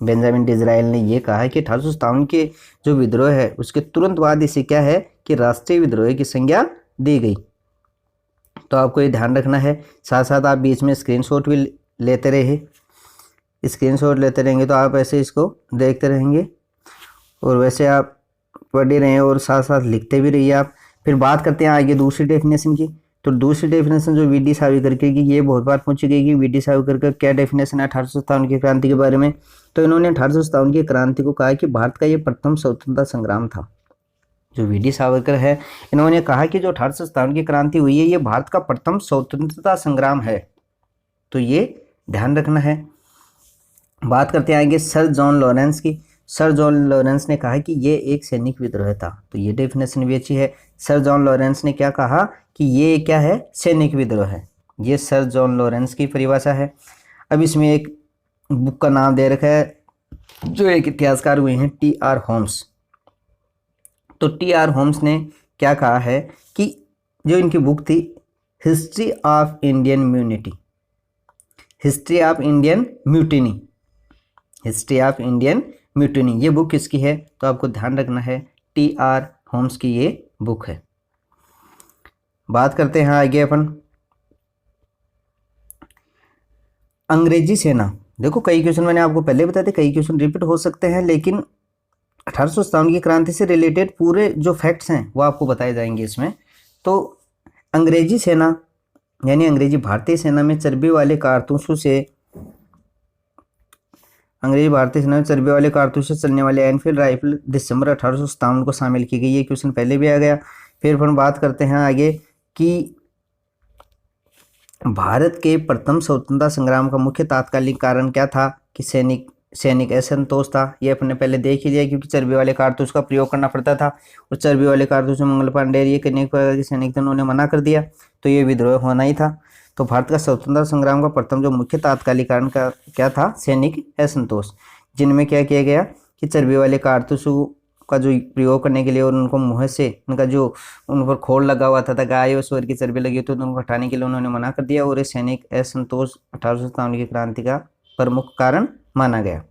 Speaker 1: बेंजामिन डिज़राइल ने यह कहा है कि 1857 के जो विद्रोह है उसके तुरंत बाद इसे क्या है कि राष्ट्रीय विद्रोह की संज्ञा दी गई। तो आपको ये ध्यान रखना है। साथ साथ आप बीच में स्क्रीनशॉट भी लेते रहे, स्क्रीनशॉट लेते रहेंगे तो आप ऐसे इसको देखते रहेंगे और वैसे आप पढ़ ही रहे और साथ साथ लिखते भी रहिए आप। फिर बात करते हैं आगे दूसरी डेफिनेशन की। तो दूसरी डेफिनेशन जो वी डी सावरकर की, ये बहुत बार पूछी गई कि वी डी सावरकर का क्या डेफिनेशन है 1857 की क्रांति के बारे में। तो इन्होंने 1857 की क्रांति को कहा कि भारत का ये प्रथम स्वतंत्रता संग्राम था। जो वी डी सावरकर है, इन्होंने कहा कि जो 1857 की क्रांति हुई है ये भारत का प्रथम स्वतंत्रता संग्राम है। तो ये ध्यान रखना है। बात करते हैं आगे सर जॉन लॉरेंस की। सर जॉन लॉरेंस ने कहा कि ये एक सैनिक विद्रोह था। तो ये डेफिनेशन भी अच्छी है। सर जॉन लॉरेंस ने क्या कहा कि ये क्या है? सैनिक विद्रोह है। ये सर जॉन लॉरेंस की परिभाषा है। अब इसमें एक बुक का नाम दे रखा है, जो एक इतिहासकार हुए हैं टी आर होम्स। तो टी आर होम्स ने क्या कहा है कि जो इनकी बुक थी history of Indian munity, history of Indian mutiny, history of Indian mutiny, ये बुक किसकी है? तो आपको ध्यान रखना है टी आर होम्स की ये बुक है। बात करते हैं आगे अपन अंग्रेजी सेना। देखो कई क्वेश्चन मैंने आपको पहले बताए थे, कई क्वेश्चन रिपीट हो सकते हैं, लेकिन 1857 की क्रांति से रिलेटेड पूरे जो फैक्ट्स हैं वो आपको बताए जाएंगे इसमें। तो अंग्रेजी सेना यानी अंग्रेजी भारतीय सेना में चर्बी वाले कारतूसों से चलने वाले एनफील्ड राइफल दिसंबर 1857 को शामिल की गई। ये क्वेश्चन पहले भी आ गया। फिर हम बात करते हैं आगे कि भारत के प्रथम स्वतंत्रता संग्राम का मुख्य तात्कालिक कारण क्या था कि सैनिक असंतोष था। ये अपने पहले देख ही लिया, क्योंकि चर्बी वाले कारतूस का प्रयोग करना पड़ता था और चर्बी वाले कारतूस में मंगल पांडे ये करने के सैनिक थे, उन्होंने मना कर दिया, तो ये विद्रोह होना ही था। तो भारत का स्वतंत्रता संग्राम का प्रथम जो मुख्य तात्कालिक कारण का क्या था, सैनिक असंतोष, जिनमें क्या किया गया कि चर्बी वाले कारतूसों का जो प्रयोग करने के लिए और उनको मुँह से उनका जो उन पर खोल लगा हुआ था गाय और सूअर की चर्बी लगी तो उनको हटाने के लिए उन्होंने मना कर दिया, और ये सैनिक असंतोष 1857 की क्रांति का प्रमुख कारण माना गया।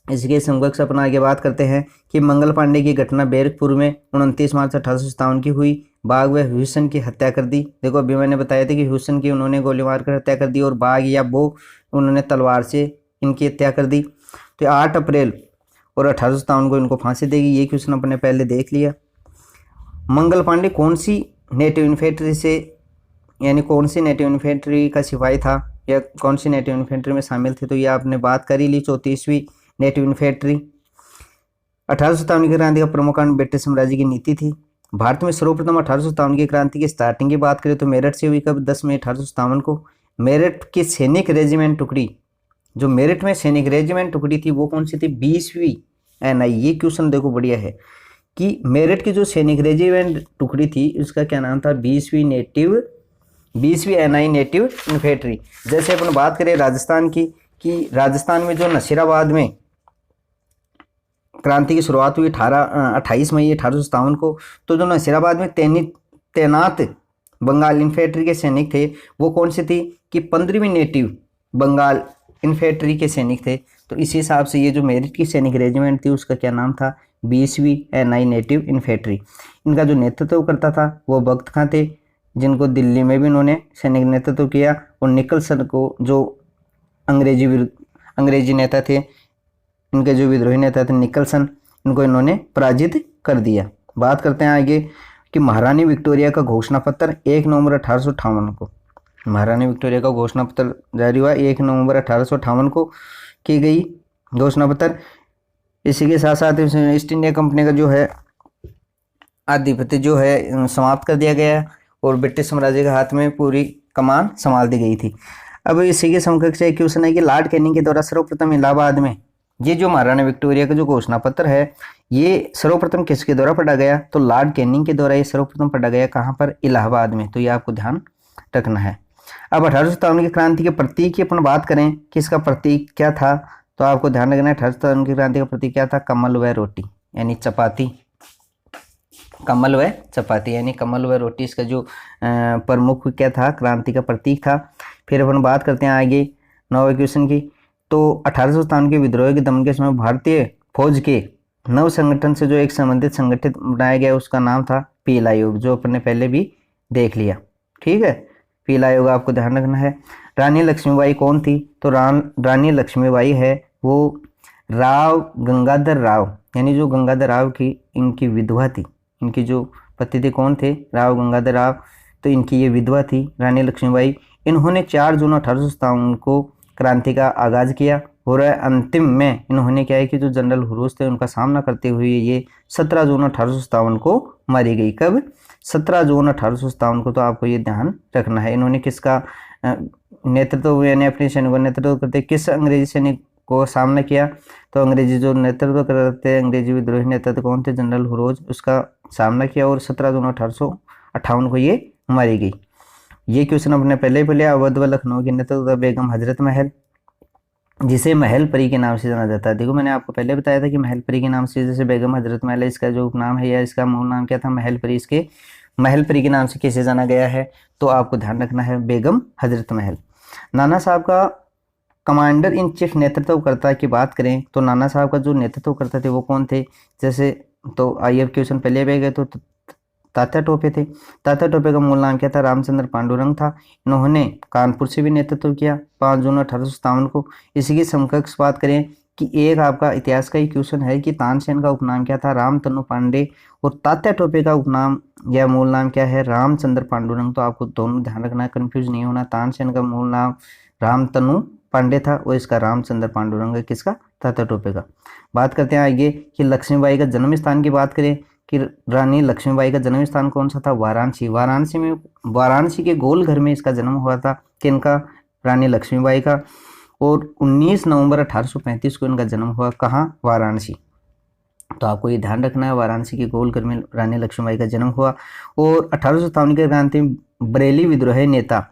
Speaker 1: इसके समकक्ष अपना आगे बात करते हैं कि मंगल पांडे की घटना बैरकपुर में 29 मार्च 1857 की हुई। बाघ व ह्यूसन की हत्या कर दी। देखो अभी मैंने बताया था कि ह्यूसन की उन्होंने गोली मारकर हत्या कर दी और बाघ या बो उन्होंने तलवार से इनकी हत्या कर दी। तो 8 अप्रैल और 1857 को इनको फांसी देगी। ये क्वेश्चन अपने पहले देख लिया। मंगल पांडे कौन सी नेटिव इन्फेंट्री से यानी कौन सी नेटिव इन्फेंट्री का सिपाही था या कौन सी नेटिव इन्फेंट्री में शामिल थे, तो ये आपने बात कर ही ली, 34वीं नेटिव इन्फेंट्री। 1857 की क्रांति का प्रमुख कारण ब्रिटिश साम्राज्य की नीति थी। भारत में सर्वप्रथम 1857 की क्रांति की स्टार्टिंग की बात करें तो मेरठ से हुई। कब? 10 मई 1857 को। मेरठ की सैनिक रेजिमेंट टुकड़ी, जो मेरठ में सैनिक रेजिमेंट टुकड़ी थी वो कौन सी थी? 20वीं एनआई। ये क्वेश्चन देखो बढ़िया है कि मेरठ की जो सैनिक रेजिमेंट टुकड़ी थी उसका क्या नाम था? 20वीं एनआई नेटिव इन्फेंट्री। जैसे अपन बात करें राजस्थान की, कि राजस्थान में जो नसीराबाद में क्रांति की शुरुआत हुई 28 मई 1857 को, तो जो नसीराबाद में तैनात बंगाल इन्फेंट्री के सैनिक थे वो कौन से थी? कि 15वीं नेटिव बंगाल इन्फेंट्री के सैनिक थे। तो इसी हिसाब से ये जो मेरठ की सैनिक रेजिमेंट थी उसका क्या नाम था? 20वीं एनआई नेटिव इन्फेंट्री। इनका जो नेतृत्व करता था वो भगत खां थे, जिनको दिल्ली में भी इन्होंने सैनिक नेतृत्व किया, और निकलसन को जो अंग्रेजी नेता थे, इनके जो विद्रोही नेता थे निकलसन, इनको इन्होंने पराजित कर दिया। बात करते हैं आगे कि महारानी विक्टोरिया का घोषणा पत्र 1 नवंबर 1858 को, महारानी विक्टोरिया का घोषणा पत्र जारी हुआ 1 नवंबर 1858 को की गई घोषणा पत्र। इसी के साथ साथ ईस्ट इंडिया कंपनी का जो है आधिपत्य जो है समाप्त कर दिया गया और ब्रिटिश साम्राज्य के हाथ में पूरी कमान संभाल दी गई थी। अब इसी के समकक्ष एक क्वेश्चन है कि लॉर्ड कैनिंग के द्वारा सर्वप्रथम इलाहाबाद में ये जो महारानी विक्टोरिया का जो घोषणा पत्र है ये सर्वप्रथम किसके द्वारा पढ़ा गया? तो लॉर्ड कैनिंग के द्वारा ये सर्वप्रथम पढ़ा गया। कहाँ पर? इलाहाबाद में। तो ये आपको ध्यान रखना है। अब 1857 की क्रांति के प्रतीक की अपन बात करें कि इसका प्रतीक क्या था, तो आपको ध्यान रखना है 1857 की क्रांति का प्रतीक क्या था? कमल व रोटी यानी चपाती। कमल व चपाती यानी कमल व रोटी इसका जो प्रमुख क्या था? क्रांति का प्रतीक था। फिर अपन बात करते हैं आगे 9वें क्वेश्चन की। तो 1857 के विद्रोह के दमन के समय भारतीय फौज के नव संगठन से जो एक संबंधित संगठित बनाया गया उसका नाम था पील आयोग, जो अपन ने पहले भी देख लिया। ठीक है, पील आयोग आपको ध्यान रखना है। रानी लक्ष्मीबाई कौन थी? तो रानी लक्ष्मीबाई है वो राव गंगाधर राव यानी जो गंगाधर राव की इनकी विधवा थी। इनकी जो पति थे कौन थे? राव गंगाधर राव। तो इनकी ये विधवा थी रानी लक्ष्मीबाई। इन्होंने 4 जून 1857 को क्रांति का आगाज किया और अंतिम में इन्होंने क्या है कि जो जनरल हुरूस थे उनका सामना करते हुए ये 17 जून 1857 को मारी गई। कब? 17 जून 1857 को। तो आपको ये ध्यान रखना है। इन्होंने किसका नेतृत्व यानी अपने सैनिकों नेतृत्व करते किस अंग्रेजी सैनिक को सामना किया? तो अंग्रेजी जो नेतृत्व करते अंग्रेजी विद्रोही नेतृत्व कौन थे? जनरल हुरोज, उसका सामना किया और 17 जून 1858 को ये मारी गई। ये क्वेश्चन अपने पहले ही लिया। अवध व लखनऊ के नेतृत्व बेगम हजरत महल, जिसे महल परी के नाम से जाना जाता है। देखो मैंने आपको पहले बताया था कि महल परी के नाम से, जैसे बेगम हजरत महल इसका जो नाम है या इसका मूल नाम क्या था? महल परी। इसके महल परी के नाम से किसे जाना गया है? तो आपको ध्यान रखना है बेगम हजरत महल। नाना साहब का कमांडर इन चीफ नेतृत्वकर्ता की बात करें तो नाना साहब का जो नेतृत्व करते थे वो कौन थे? जैसे तो आइए क्वेश्चन पहले भी गए तो तात्या टोपे थे। तात्या टोपे का मूल नाम क्या था? रामचंद्र पांडुरंग था। इन्होंने कानपुर से भी नेतृत्व किया 5 जून 1857 को। इसी की समकक्ष बात करें कि एक आपका इतिहास का ही क्वेश्चन है कि तानसेन का उपनाम क्या था, रामतनु पांडे, और तात्या टोपे का उपनाम या मूल नाम क्या है, रामचंद्र पांडुरंग। तो आपको दोनों ध्यान रखना, कंफ्यूज नहीं होना। तानसेन का मूल नाम रामतनु पांडे था और इसका रामचंद्र पांडुरंग है, किसका, तात्या टोपे का। बात करते हैं आगे कि लक्ष्मीबाई का जन्म स्थान की बात करें कि रानी लक्ष्मीबाई का जन्म स्थान कौन सा था, वाराणसी। वाराणसी के गोल घर में इसका जन्म हुआ था, किनका, रानी लक्ष्मीबाई का। और 19 नवंबर 1835 को इनका जन्म हुआ, कहाँ, वाराणसी। तो आपको ये ध्यान रखना है, वाराणसी के गोल घर में रानी लक्ष्मीबाई का जन्म हुआ। और 1857 की क्रांति में बरेली विद्रोह नेता,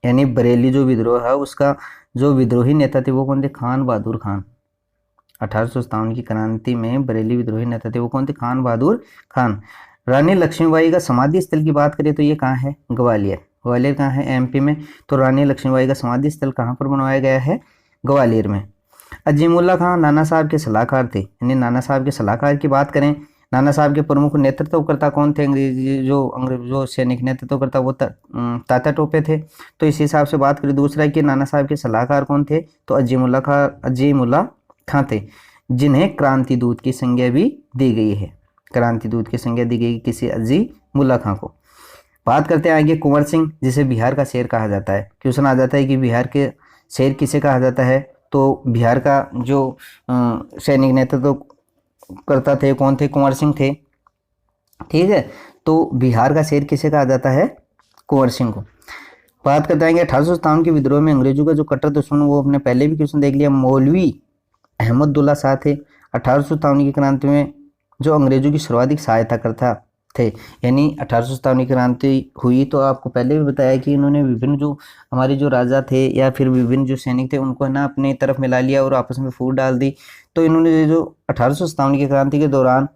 Speaker 1: यानी बरेली जो विद्रोह है उसका जो विद्रोही नेता थे वो कौन थे, खान बहादुर खान। 1857 की क्रांति में बरेली विद्रोही नेता थे वो कौन थे, खान बहादुर खान। रानी लक्ष्मीबाई का समाधि स्थल की बात करें तो ये कहाँ है, ग्वालियर। ग्वालियर कहाँ है, एमपी में। तो रानी लक्ष्मीबाई का समाधि स्थल कहाँ पर बनवाया गया है, ग्वालियर में। अजीमुल्ला खां नाना साहब के सलाहकार थे, यानी नाना साहब के सलाहकार की बात करें, नाना साहब के प्रमुख नेतृत्वकर्ता कौन थे, अंग्रेज जो सैनिक नेतृत्वकर्ता वो तात्या टोपे थे। तो इस हिसाब से बात करें। दूसरा कि नाना साहब के सलाहकार कौन थे, तो अजीमुल्ला खां थे, जिन्हें क्रांति दूत की संज्ञा भी दी गई है। क्रांति दूत की संज्ञा दी गई किसी अजीमुल्ला खां को। बात करते हैं आगे कुंवर सिंह, जिसे बिहार का शेर कहा जाता है। क्वेश्चन आ जाता है कि बिहार के शेर किसे कहा जाता है, तो बिहार का जो सैनिक नेतृत्व करता थे कौन थे, कुंवर सिंह थे, ठीक है। तो बिहार का शेर किसे कहा जाता है, कुंवर सिंह को। बात करते हैं 1857 के विद्रोह में अंग्रेजों का जो कट्टर दुश्मन, वो अपने पहले भी क्वेश्चन देख लिया, मौलवी अहमदुल्ला शाह थे। 1857 की क्रांति में जो अंग्रेजों की सर्वाधिक सहायता करता थे, यानी 1857 की क्रांति हुई तो आपको पहले भी बताया कि इन्होंने विभिन्न जो हमारे जो राजा थे या फिर विभिन्न जो सैनिक थे उनको है ना अपने तरफ मिला लिया और आपस में फूट डाल दी। तो इन्होंने जो 1857 की क्रांति के दौरान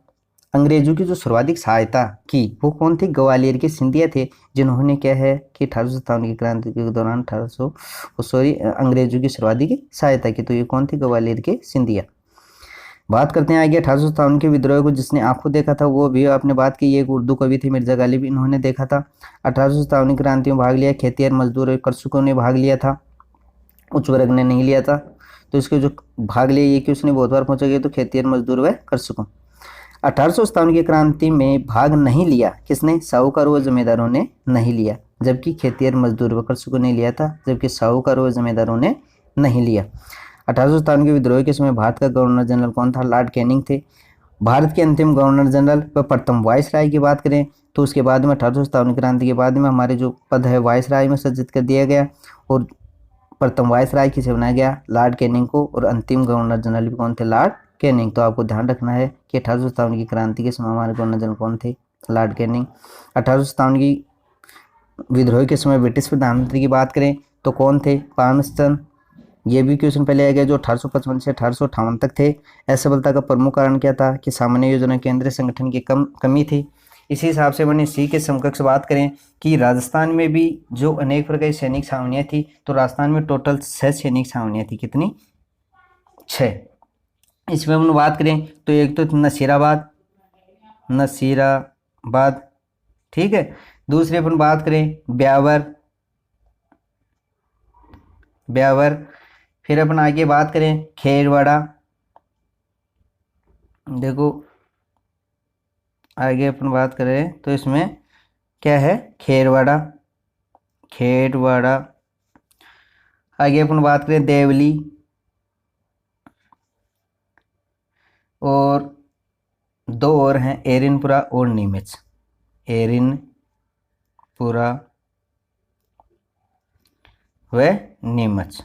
Speaker 1: अंग्रेजों की जो सर्वाधिक सहायता की वो कौन थी, ग्वालियर के सिंधिया थे, जिन्होंने क्या है कि 1857 की क्रांति के दौरान अंग्रेजों की सर्वाधिक सहायता की। तो ये कौन थे, ग्वालियर के सिंधिया। बात करते हैं आगे 1857 के विद्रोह को जिसने आंखों देखा था, वो भी आपने बात की, एक उर्दू कवि थे मिर्जा गालिब, इन्होंने देखा था। 1857 की क्रांति में भाग लिया, खेतिहर मजदूर और कृषकों ने भाग लिया था, उच्च वर्ग ने नहीं लिया था। तो इसके जो भाग लिया ये कि उसने बहुत बार पहुंचा गया, तो खेतिहर मजदूर व कृषकों। 1857 की क्रांति में भाग नहीं लिया किसने, साहूकार व जमींदारों ने नहीं लिया, जबकि खेतिहर मजदूर व कृषकों ने लिया था, जबकि साहूकार व जमींदारों ने नहीं लिया। 1857 के विद्रोह के समय भारत का गवर्नर जनरल कौन था, लॉर्ड कैनिंग थे। भारत के अंतिम गवर्नर जनरल व प्रथम वायसराय की बात करें तो उसके बाद में 1857 क्रांति के बाद में हमारे जो पद है वायसराय में सज्जित कर दिया गया और प्रथम वायसराय किसे बनाया गया, लॉर्ड कैनिंग को। और अंतिम गवर्नर जनरल भी कौन थे, लॉर्ड कैनिंग। तो आपको ध्यान रखना है कि 1857 की क्रांति के समय हमारे गवर्नर जनरल कौन थे, लॉर्ड कैनिंग। 1857 की विद्रोह के समय ब्रिटिश प्रधानमंत्री की बात करें तो कौन थे, पामस्टन। ये भी क्वेश्चन पहले आ गया, जो 1855 से 1858 तक थे। असफलता का प्रमुख कारण क्या था कि सामान्य योजना केंद्रीय संगठन की कमी थी। इसी हिसाब से मैंने सी के समकक्ष बात करें कि राजस्थान में भी जो अनेक प्रकार की सैनिक छावनियाँ थी, तो राजस्थान में टोटल 6 सैनिक छावनियाँ थी, कितनी, 6। इसमें हम बात करें तो एक तो नसीराबाद, ठीक है। दूसरी अपन बात करें ब्यावर, फिर अपन आगे बात करें खेरवाड़ा, देखो आगे अपन बात करें तो इसमें क्या है, खेरवाड़ा। आगे अपन बात करें देवली, और 2 और हैं, एरिनपुरा और नीमच। एरिनपुरा व नीमच,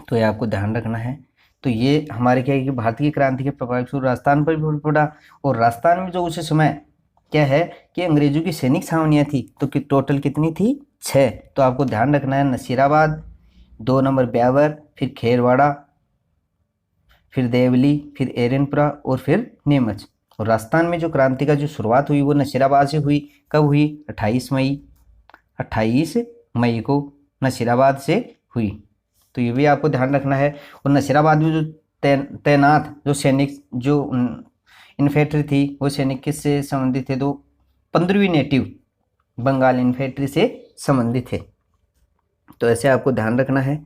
Speaker 1: तो ये आपको ध्यान रखना है। तो ये हमारे क्या है कि भारतीय क्रांति के प्रभाव से राजस्थान पर भी पड़ा। और राजस्थान में जो उस समय क्या है कि अंग्रेजों की सैनिक छावनियाँ थी, तो टोटल कितनी थी, 6। तो आपको ध्यान रखना है, नसीराबाद, 2 नंबर ब्यावर, फिर खेरवाड़ा, फिर देवली, फिर एरनपुरा और फिर नीमच। और राजस्थान में जो क्रांति का जो शुरुआत हुई वो नसीराबाद से हुई। कब हुई, 28 मई को नसीराबाद से हुई। तो ये भी आपको ध्यान रखना है। और नसीराबाद में जो तैनात जो सैनिक जो इन्फेंट्री थी वो सैनिक किससे संबंधित थे, तो 15वीं नेटिव बंगाल इन्फेंट्री से संबंधित थे। तो ऐसे आपको ध्यान रखना है।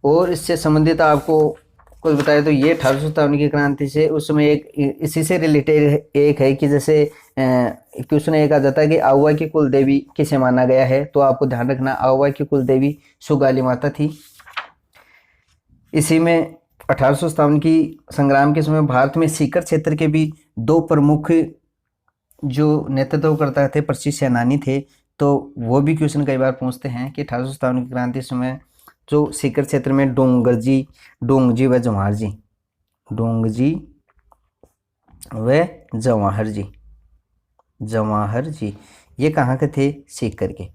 Speaker 1: और इससे संबंधित आपको कुछ बताया तो ये 1800 शताब्दी की क्रांति से उस समय एक इसी से रिलेटेड एक है कि जैसे क्वेश्चन एक आ जाता है कि आउवा की कुल देवी किसे माना गया है, तो आपको ध्यान रखना आउवा की कुल देवी सुगाली माता थी। इसी में 1800 शताब्दी की संग्राम के समय भारत में सीकर क्षेत्र के भी दो प्रमुख जो नेतृत्व करता थे, प्रसिद्ध सेनानी थे, तो वो भी क्वेश्चन कई बार पूछते हैं कि 1800 शताब्दी की क्रांति समय जो सीकर क्षेत्र में डोंगजी व जवाहर जी ये कहाँ के थे? सीकर के।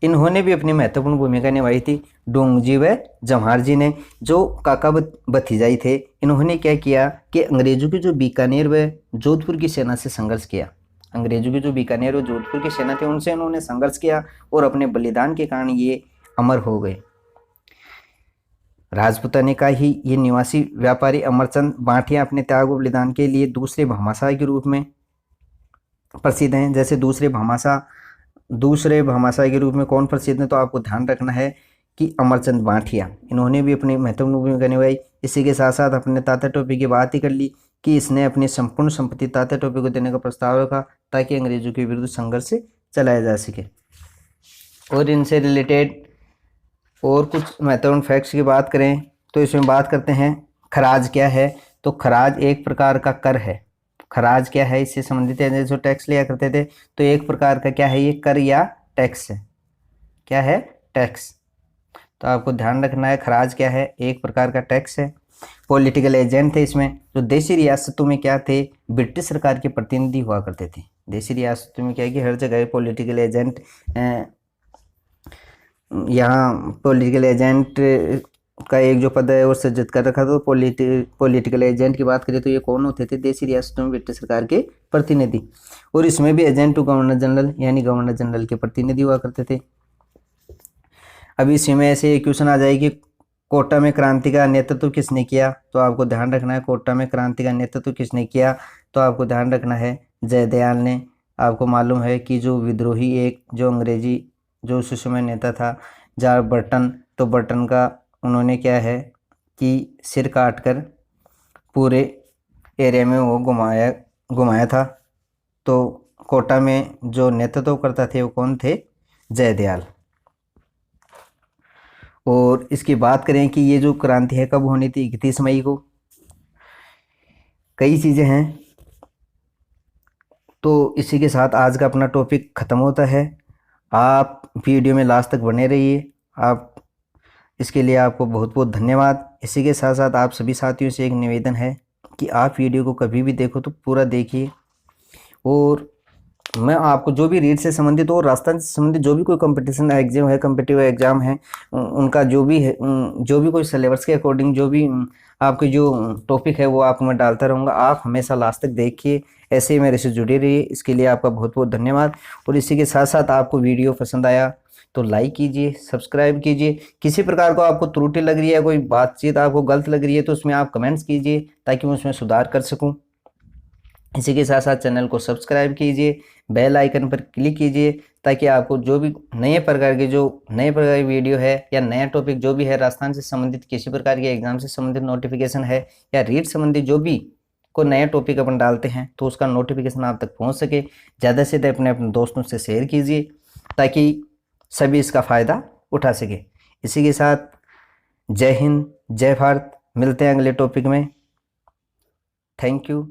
Speaker 1: इन्होंने भी अपनी महत्वपूर्ण भूमिका निभाई थी। डोंगजी व जवाहर जी ने, जो काका भतीजाई थे, इन्होंने क्या किया कि अंग्रेजों की जो बीकानेर व जोधपुर की सेना से संघर्ष किया। अंग्रेजों की जो बीकानेर और जोधपुर की सेना थी उनसे इन्होंने संघर्ष किया और अपने बलिदान के कारण ये अमर हो गए। राजपूताने का ही ये निवासी व्यापारी अमरचंद बांटिया अपने त्याग और बलिदान के लिए दूसरे भामाशाह के रूप में प्रसिद्ध हैं। जैसे दूसरे भामाशाह के रूप में कौन प्रसिद्ध है, तो आपको ध्यान रखना है कि अमरचंद बांटिया, इन्होंने भी अपनी महत्वपूर्ण भूमिका निभाई। इसी के साथ साथ अपने तात्या टोपे की बात ही कर ली कि इसने अपनी संपूर्ण संपत्ति तात्या टोपे को देने का प्रस्ताव रखा ताकि अंग्रेजों के विरुद्ध संघर्ष चलाया जा सके। और इनसे रिलेटेड और कुछ महत्वपूर्ण फैक्ट्स की बात करें तो इसमें बात करते हैं खराज क्या है। तो खराज एक प्रकार का कर है। खराज क्या है, इससे संबंधित है। जो टैक्स लिया करते थे तो एक प्रकार का क्या है, ये कर या टैक्स है। क्या है? टैक्स। तो आपको ध्यान रखना है खराज क्या है, एक प्रकार का टैक्स है। पॉलिटिकल एजेंट थे इसमें, जो देशी रियासतों में क्या थे, ब्रिटिश सरकार के प्रतिनिधि हुआ करते थे। देशी रियासतों में क्या है कि हर जगह पॉलिटिकल एजेंट, यहाँ पॉलिटिकल एजेंट का एक जो पद है वो सृजित कर रखा। तो पॉलिटिकल एजेंट की बात करें तो ये कौन होते थे? देशी रियासतों में ब्रिटिश सरकार के प्रतिनिधि। और इसमें भी एजेंट टू गवर्नर जनरल यानी गवर्नर जनरल के प्रतिनिधि हुआ करते थे। अभी इसी में ऐसे क्वेश्चन आ जाए कि कोटा में क्रांति का नेतृत्व किसने किया, तो आपको ध्यान रखना है कोटा में क्रांति का नेतृत्व किसने किया, तो आपको ध्यान रखना है जयदयाल ने। आपको मालूम है कि जो विद्रोही एक जो अंग्रेजी जो उस समय नेता था जॉर्ज बर्टन, तो बर्टन का उन्होंने क्या है कि सिर काट कर पूरे एरिया में वो घुमाया था। तो कोटा में जो नेतृत्व करता थे वो कौन थे? जयदयाल। और इसकी बात करें कि ये जो क्रांति है कब होनी थी? 31 मई को। कई चीज़ें हैं। तो इसी के साथ आज का अपना टॉपिक ख़त्म होता है। आप वीडियो में लास्ट तक बने रहिए। आप इसके लिए आपको बहुत बहुत धन्यवाद। इसी के साथ साथ आप सभी साथियों से एक निवेदन है कि आप वीडियो को कभी भी देखो तो पूरा देखिए। और मैं आपको जो भी रीड से संबंधित और राजस्थान से संबंधित जो भी कोई कंपटीशन एग्जाम है, कम्पिटिटिव एग्जाम है, उनका जो भी कोई सिलेबस के अकॉर्डिंग जो भी आपके जो टॉपिक है वो आपको मैं डालता रहूँगा। आप हमेशा लास्ट तक देखिए, ऐसे ही मेरे से जुड़े रहिए। इसके लिए आपका बहुत बहुत धन्यवाद। और इसी के साथ साथ आपको वीडियो पसंद आया तो लाइक कीजिए, सब्सक्राइब कीजिए। किसी प्रकार को आपको त्रुटि लग रही है, कोई बातचीत आपको गलत लग रही है तो उसमें आप कमेंट्स कीजिए ताकि मैं उसमें सुधार कर सकूं। इसी के साथ साथ चैनल को सब्सक्राइब कीजिए, बेल आइकन पर क्लिक कीजिए ताकि आपको जो भी नए प्रकार की वीडियो है या नया टॉपिक जो भी है राजस्थान से संबंधित, किसी प्रकार के एग्जाम से संबंधित नोटिफिकेशन है या रीड संबंधित जो भी कोई नया टॉपिक अपन डालते हैं तो उसका नोटिफिकेशन आप तक पहुंच सके। ज़्यादा से ज़्यादा अपने दोस्तों से शेयर कीजिए ताकि सभी इसका फ़ायदा उठा सके। इसी के साथ जय हिंद, जय भारत। मिलते हैं अगले टॉपिक में। Thank you.